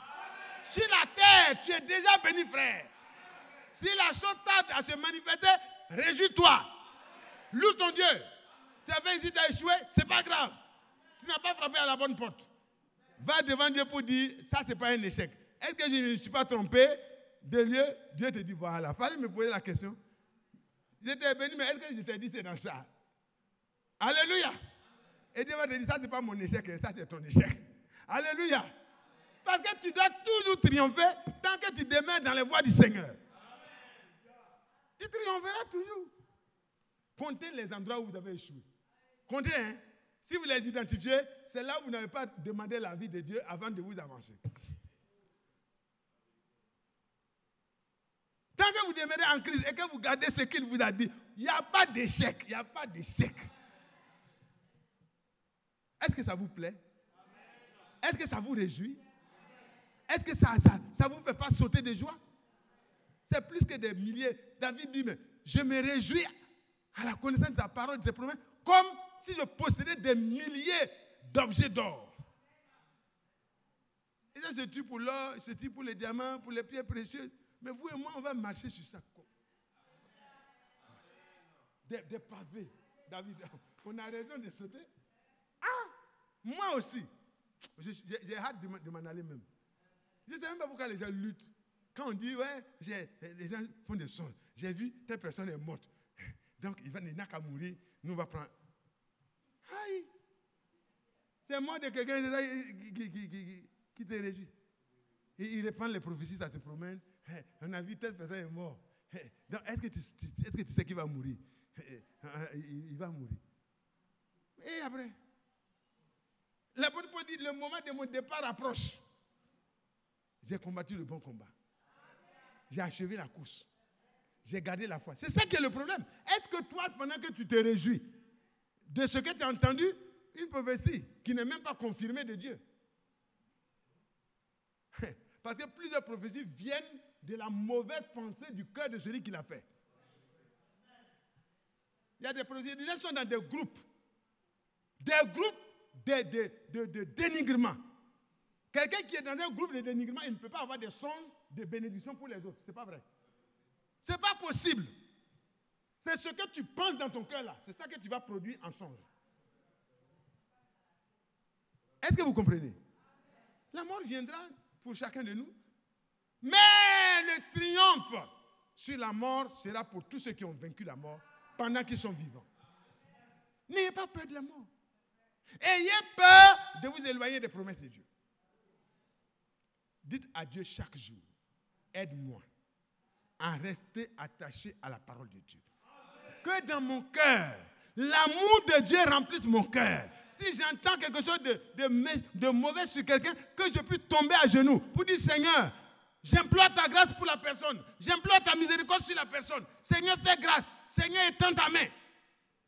Sur la terre, tu es déjà béni, frère. Si la chose tarde à se manifester, réjouis-toi. Loue ton Dieu. Tu as fait ici, tu as échoué, c'est pas grave. Tu n'as pas frappé à la bonne porte. Va devant Dieu pour dire, ça c'est pas un échec. Est-ce que je ne me suis pas trompé de lieu? Dieu te dit, voilà. Il fallait me poser la question. J'étais béni, mais est-ce que je t'ai dit c'est dans ça? Alléluia. Et Dieu va te dire, ça c'est pas mon échec, ça c'est ton échec. Alléluia. Parce que tu dois toujours triompher tant que tu demeures dans les voies du Seigneur. Tu triompheras toujours. Comptez les endroits où vous avez échoué. Comptez, hein. Si vous les identifiez, c'est là où vous n'avez pas demandé l'avis de Dieu avant de vous avancer. Tant que vous demeurez en Christ et que vous gardez ce qu'il vous a dit, il n'y a pas d'échec. Il n'y a pas d'échec. Est-ce que ça vous plaît? Est-ce que ça vous réjouit? Est-ce que ça vous fait pas sauter de joie? C'est plus que des milliers. David dit, mais je me réjouis à la connaissance de ta parole, de tes promesses, comme si je possédais des milliers d'objets d'or. Et ça, c'est tout pour l'or, c'est tout pour les diamants, pour les pierres précieuses. Mais vous et moi, on va marcher sur ça. Des pavés. David, on a raison de sauter. Ah, moi aussi. j'ai hâte de m'en aller même. Je ne sais même pas pourquoi les gens luttent. Quand on dit, ouais, les gens font des songes. J'ai vu, telle personne est morte. Donc, il n'a qu'à mourir. Nous, on va prendre. Aïe! C'est mort de quelqu'un qui te réjouit. Et il reprend les prophéties, ça se promène. On a vu telle personne est morte. Donc, est-ce que tu sais qu'il va mourir? Il va mourir. Et après, l'apôtre Paul dit, le moment de mon départ approche. J'ai combattu le bon combat. J'ai achevé la course. J'ai gardé la foi. C'est ça qui est le problème. Est-ce que toi, pendant que tu te réjouis de ce que tu as entendu, une prophétie qui n'est même pas confirmée de Dieu? Parce que plusieurs prophéties viennent de la mauvaise pensée du cœur de celui qui l'a fait. Il y a des prophéties, les gens sont dans des groupes de dénigrement. Quelqu'un qui est dans un groupe de dénigrement, il ne peut pas avoir des songes de bénédiction pour les autres. Ce n'est pas vrai. Ce n'est pas possible. C'est ce que tu penses dans ton cœur là. C'est ça que tu vas produire en songe. Est-ce que vous comprenez? La mort viendra pour chacun de nous. Mais le triomphe sur la mort sera pour tous ceux qui ont vaincu la mort pendant qu'ils sont vivants. N'ayez pas peur de la mort. Ayez peur de vous éloigner des promesses de Dieu. Dites à Dieu chaque jour, aide-moi à rester attaché à la parole de Dieu. Que dans mon cœur, l'amour de Dieu remplisse mon cœur. Si j'entends quelque chose de mauvais sur quelqu'un, que je puisse tomber à genoux pour dire, Seigneur, j'implore ta grâce pour la personne. J'implore ta miséricorde sur la personne. Seigneur, fais grâce. Seigneur, étends ta main.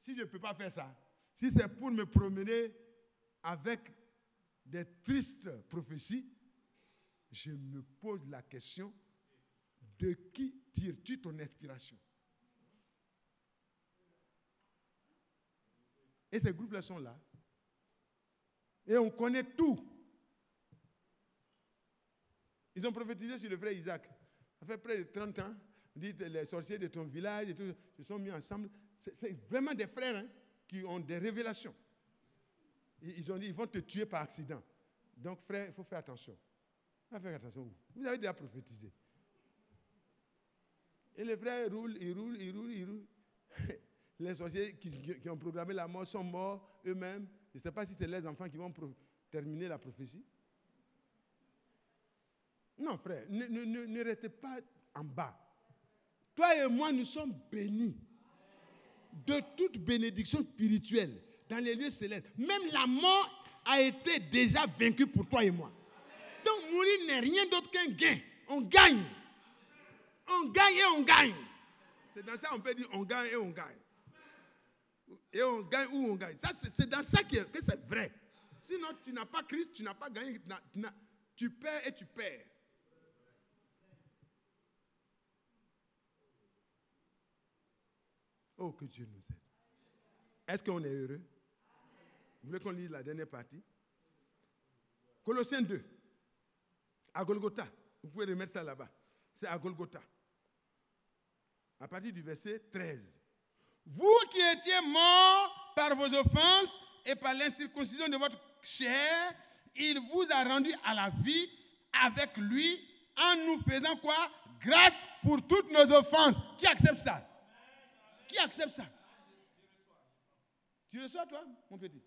Si je ne peux pas faire ça, si c'est pour me promener avec des tristes prophéties, je me pose la question, de qui tires-tu ton inspiration? Et ces groupes-là sont là. Et on connaît tout. Ils ont prophétisé sur le frère Isaac. Ça fait près de 30 ans. Dit, les sorciers de ton village et tout, se sont mis ensemble. C'est vraiment des frères qui ont des révélations. Ils ont dit, ils vont te tuer par accident. Donc, frère, il faut faire attention. Faire attention. Vous avez déjà prophétisé. Et les frères roulent. Les sorciers qui ont programmé la mort sont morts eux-mêmes. Je ne sais pas si c'est les enfants qui vont terminer la prophétie. Non, frère, ne restez pas en bas. Toi et moi, nous sommes bénis de toute bénédiction spirituelle dans les lieux célestes. Même la mort a été déjà vaincue pour toi et moi. Donc, mourir n'est rien d'autre qu'un gain. On gagne. On gagne et on gagne. C'est dans ça qu'on peut dire on gagne et on gagne. Et on gagne ou on gagne. Ça, c'est dans ça que c'est vrai. Sinon, tu n'as pas Christ, tu n'as pas gagné. Tu perds et tu perds. Oh, que Dieu nous aide. Est-ce qu'on est heureux? Vous voulez qu'on lise la dernière partie? Colossiens 2. À Golgotha. Vous pouvez remettre ça là-bas. C'est à Golgotha. À partir du verset 13. Vous qui étiez morts par vos offenses et par l'incirconcision de votre chair, il vous a rendu à la vie avec lui en nous faisant quoi? Grâce pour toutes nos offenses. Qui accepte ça? Qui accepte ça? Tu reçois toi, mon petit?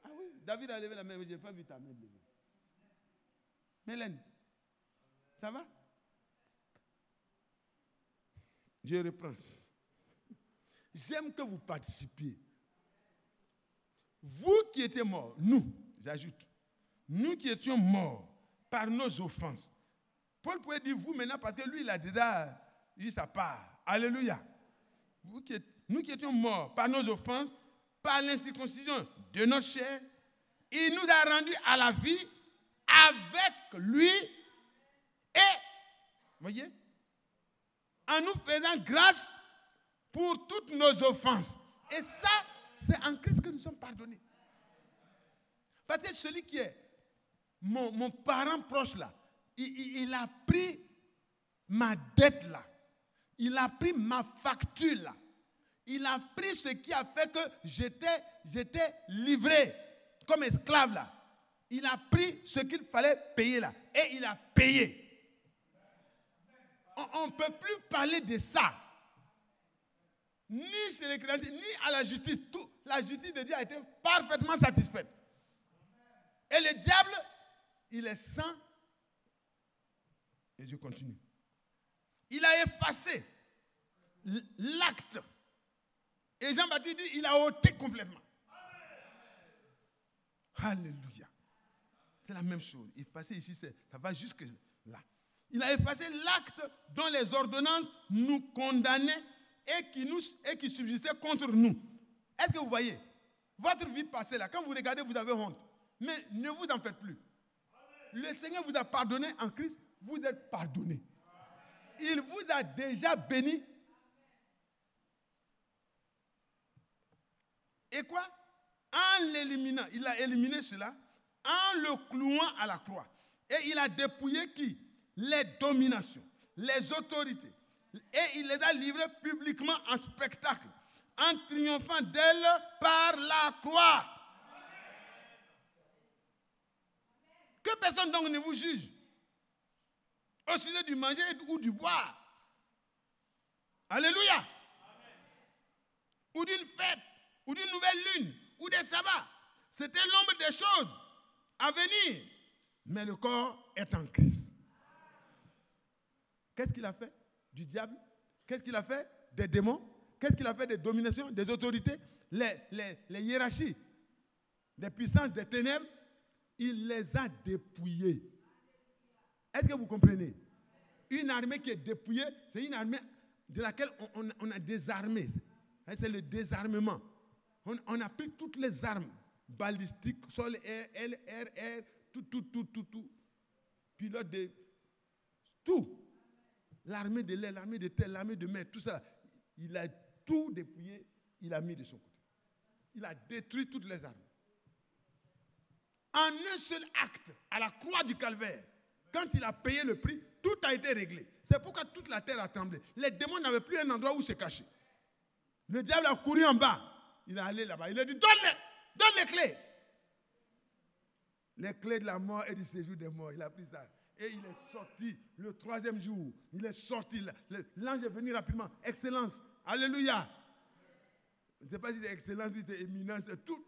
Ah oui, David a levé la main, mais je n'ai pas vu ta main levée. Mélène, ça va? Je reprends. J'aime que vous participiez. Vous qui étiez morts, nous, j'ajoute, nous qui étions morts par nos offenses. Paul pouvait dire vous maintenant parce que lui, il a déjà eu sa part. Alléluia. Nous qui étions morts par nos offenses, par l'incirconcision de notre chair, il nous a rendus à la vie avec lui et, voyez, en nous faisant grâce pour toutes nos offenses. Et ça, c'est en Christ que nous sommes pardonnés. Parce que celui qui est mon parent proche là, il a pris ma dette là. Il a pris ma facture là. Il a pris ce qui a fait que j'étais livré comme esclave là. il a pris ce qu'il fallait payer là. Et il a payé. On ne peut plus parler de ça. Ni chez les chrétiens, ni à la justice. La justice de Dieu a été parfaitement satisfaite. Et le diable, il est saint. Et Dieu continue. Il a effacé l'acte. Et Jean-Baptiste dit, il a ôté complètement. Alléluia. C'est la même chose. Effacer ici, ça va jusque là. Il a effacé l'acte dont les ordonnances nous condamnaient et qui subsistait contre nous. Est-ce que vous voyez? Votre vie passée là, quand vous regardez, vous avez honte. Mais ne vous en faites plus. Le Seigneur vous a pardonné en Christ, vous êtes pardonné. Il vous a déjà béni. Et quoi? En l'éliminant, il a éliminé cela, en le clouant à la croix. Et il a dépouillé qui? Les dominations, les autorités. Et il les a livrées publiquement en spectacle, en triomphant d'elles par la croix. Que personne donc ne vous juge au sujet du manger ou du boire. Alléluia. Amen. Ou d'une fête, ou d'une nouvelle lune, ou des sabbats. C'était l'ombre des choses à venir. Mais le corps est en Christ. Qu'est-ce qu'il a fait du diable? Qu'est-ce qu'il a fait des démons? Qu'est-ce qu'il a fait des dominations, des autorités, les hiérarchies, des puissances, des ténèbres? Il les a dépouillés. Est-ce que vous comprenez? Une armée qui est dépouillée, c'est une armée de laquelle on a désarmé. C'est le désarmement. On a pris toutes les armes balistiques, sol, air, tout. Pilote de tout. L'armée de l'air, l'armée de terre, l'armée de mer, tout ça. Il a tout dépouillé, il a mis de son côté. Il a détruit toutes les armes. En un seul acte, à la croix du calvaire, quand il a payé le prix, tout a été réglé. C'est pourquoi toute la terre a tremblé. Les démons n'avaient plus un endroit où se cacher. Le diable a couru en bas. Il est allé là-bas. Il a dit, donne les clés. Les clés de la mort et du séjour des morts. Il a pris ça. Et il est sorti le 3e jour. Il est sorti. L'ange est venu rapidement. Excellence. Alléluia. Je ne sais pas si c'est excellence, si c'est éminence. Tout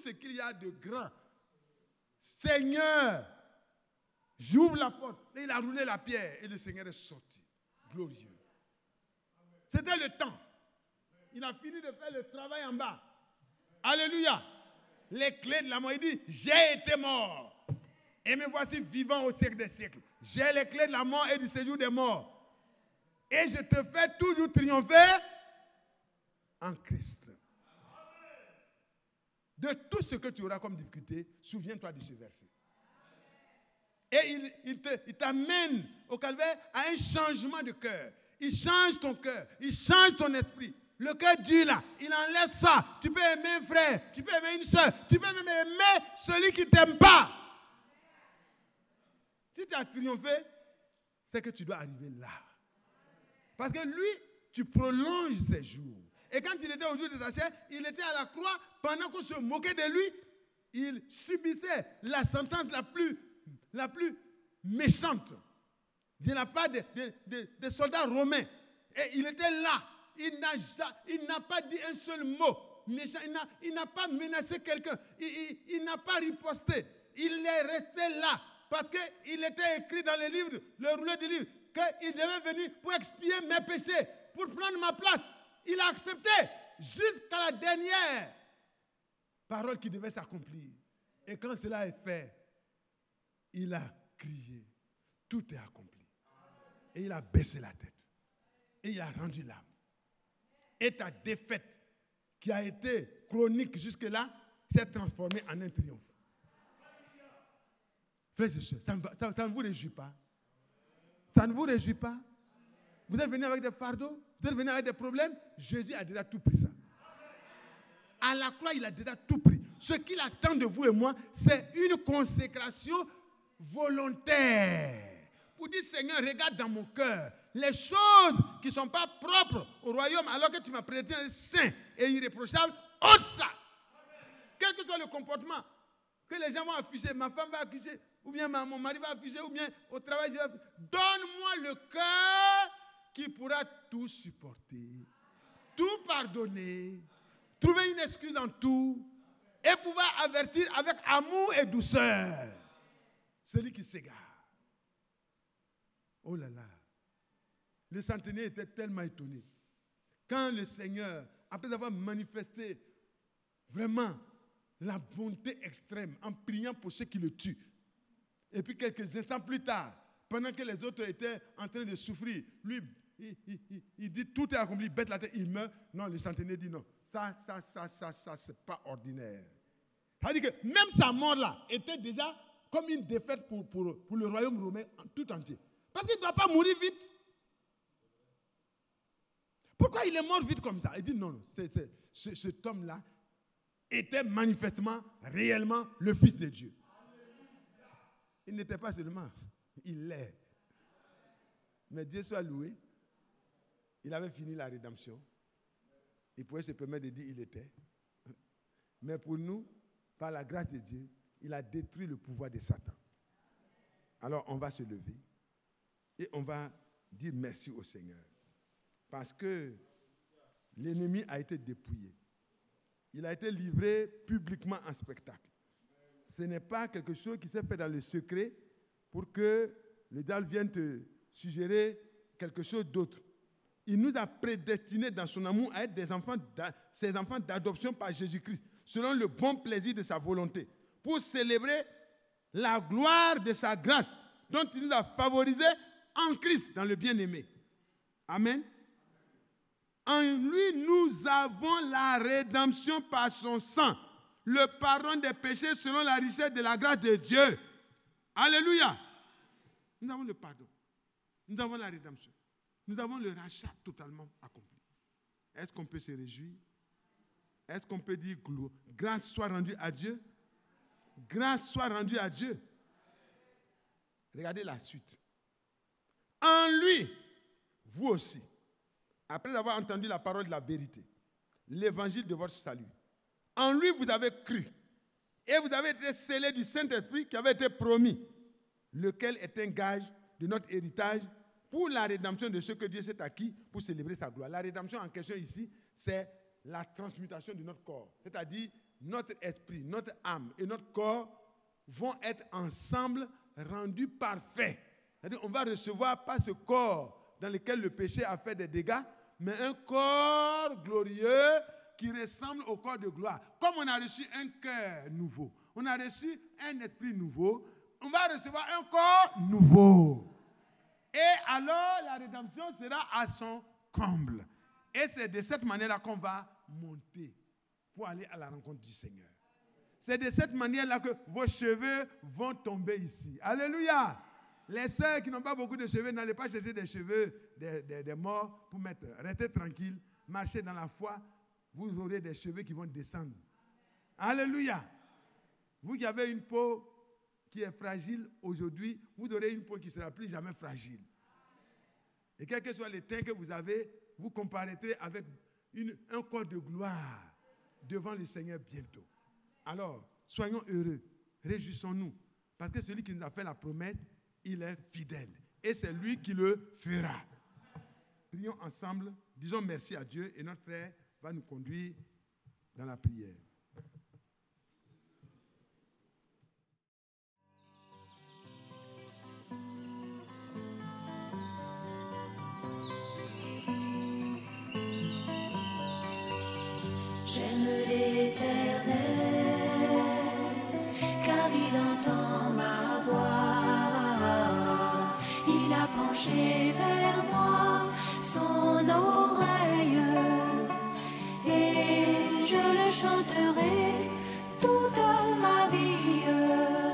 ce qu'il y a de grand. Seigneur, j'ouvre la porte. Et il a roulé la pierre. Et le Seigneur est sorti. Glorieux. C'était le temps. Il a fini de faire le travail en bas. Alléluia. Les clés de la mort. Il dit, j'ai été mort. Et me voici vivant au siècle des siècles. J'ai les clés de la mort et du séjour des morts. Et je te fais toujours triompher en Christ. De tout ce que tu auras comme difficulté, souviens-toi de ce verset. Et il t'amène au calvaire à un changement de cœur. Il change ton cœur, il change ton esprit. Le cœur dur là, il enlève ça. Tu peux aimer un frère, tu peux aimer une soeur, tu peux même aimer celui qui ne t'aime pas. Si tu as triomphé, c'est que tu dois arriver là. Parce que lui, tu prolonges ses jours. Et quand il était au jour de sa chair, il était à la croix, pendant qu'on se moquait de lui, il subissait la sentence la plus méchante de la part des soldats romains. Et il était là. Il n'a pas dit un seul mot méchant. Il n'a pas menacé quelqu'un. Il n'a pas riposté. Il est resté là. Parce qu'il était écrit dans le livre, le rouleau du livre, qu'il devait venir pour expier mes péchés, pour prendre ma place. Il a accepté jusqu'à la dernière parole qui devait s'accomplir. Et quand cela est fait, il a crié. Tout est accompli. Et il a baissé la tête. Et il a rendu l'âme. Et ta défaite, qui a été chronique jusque-là, s'est transformée en un triomphe. Frères et sœurs, ça ne vous réjouit pas? Ça ne vous réjouit pas? Vous êtes venus avec des fardeaux? Vous êtes venus avec des problèmes? Jésus a déjà tout pris ça. À la croix, il a déjà tout pris. Ce qu'il attend de vous et moi, c'est une consécration volontaire. Pour dire, Seigneur, regarde dans mon cœur les choses qui ne sont pas propres au royaume, alors que tu m'as présenté un saint et irréprochable, ôte ça. Quel que soit le comportement, que les gens vont afficher, ma femme va afficher, ou bien mon mari va afficher, ou bien au travail, je vais afficher. Donne-moi le cœur qui pourra tout supporter, tout pardonner, trouver une excuse dans tout et pouvoir avertir avec amour et douceur celui qui s'égare. Oh là là, le centenier était tellement étonné. Quand le Seigneur, après avoir manifesté vraiment la bonté extrême en priant pour ceux qui le tuent, et puis quelques instants plus tard, pendant que les autres étaient en train de souffrir, lui, il dit tout est accompli, bête la tête, il meurt. Non, le centenier dit non. Ça, c'est pas ordinaire. Ça veut dire que même sa mort là était déjà comme une défaite pour le royaume romain tout entier. Parce qu'il ne doit pas mourir vite. Pourquoi il est mort vite comme ça? Il dit non, cet homme-là était manifestement, réellement le Fils de Dieu. Il n'était pas seulement, il l'est. Mais Dieu soit loué. Il avait fini la rédemption. Il pouvait se permettre de dire il était. Mais pour nous, par la grâce de Dieu, il a détruit le pouvoir de Satan. Alors on va se lever et on va dire merci au Seigneur. Parce que l'ennemi a été dépouillé. Il a été livré publiquement en spectacle. Ce n'est pas quelque chose qui s'est fait dans le secret pour que le diable vienne te suggérer quelque chose d'autre. Il nous a prédestinés dans son amour à être ses enfants d'adoption par Jésus-Christ, selon le bon plaisir de sa volonté, pour célébrer la gloire de sa grâce, dont il nous a favorisés en Christ, dans le bien-aimé. Amen. En lui, nous avons la rédemption par son sang, le pardon des péchés selon la richesse de la grâce de Dieu. Alléluia. Nous avons le pardon. Nous avons la rédemption. Nous avons le rachat totalement accompli. Est-ce qu'on peut se réjouir? Est-ce qu'on peut dire grâce soit rendue à Dieu? Grâce soit rendue à Dieu. Regardez la suite. En lui, vous aussi, après avoir entendu la parole de la vérité, l'évangile de votre salut, en lui vous avez cru et vous avez été scellés du Saint-Esprit qui avait été promis, lequel est un gage de notre héritage pour la rédemption de ce que Dieu s'est acquis pour célébrer sa gloire. La rédemption en question ici, c'est la transmutation de notre corps. C'est-à-dire, notre esprit, notre âme et notre corps vont être ensemble rendus parfaits. C'est-à-dire, on va recevoir pas ce corps dans lequel le péché a fait des dégâts, mais un corps glorieux qui ressemble au corps de gloire. Comme on a reçu un cœur nouveau, on a reçu un esprit nouveau, on va recevoir un corps nouveau. Et alors, la rédemption sera à son comble. Et c'est de cette manière-là qu'on va monter pour aller à la rencontre du Seigneur. C'est de cette manière-là que vos cheveux vont tomber ici. Alléluia! Les sœurs qui n'ont pas beaucoup de cheveux, n'allez pas chercher des cheveux des morts pour mettre. Restez tranquille, marchez dans la foi, vous aurez des cheveux qui vont descendre. Alléluia! Vous qui avez une peau qui est fragile aujourd'hui, vous aurez une peau qui ne sera plus jamais fragile. Et quel que soit le teint que vous avez, vous comparaîtrez avec un corps de gloire devant le Seigneur bientôt. Alors, soyons heureux, réjouissons-nous, parce que celui qui nous a fait la promesse, il est fidèle. Et c'est lui qui le fera. Prions ensemble, disons merci à Dieu et notre frère va nous conduire dans la prière. J'aime l'Éternel, car il entend ma voix. Il a penché vers moi son oreille, et je le chanterai toute ma vie.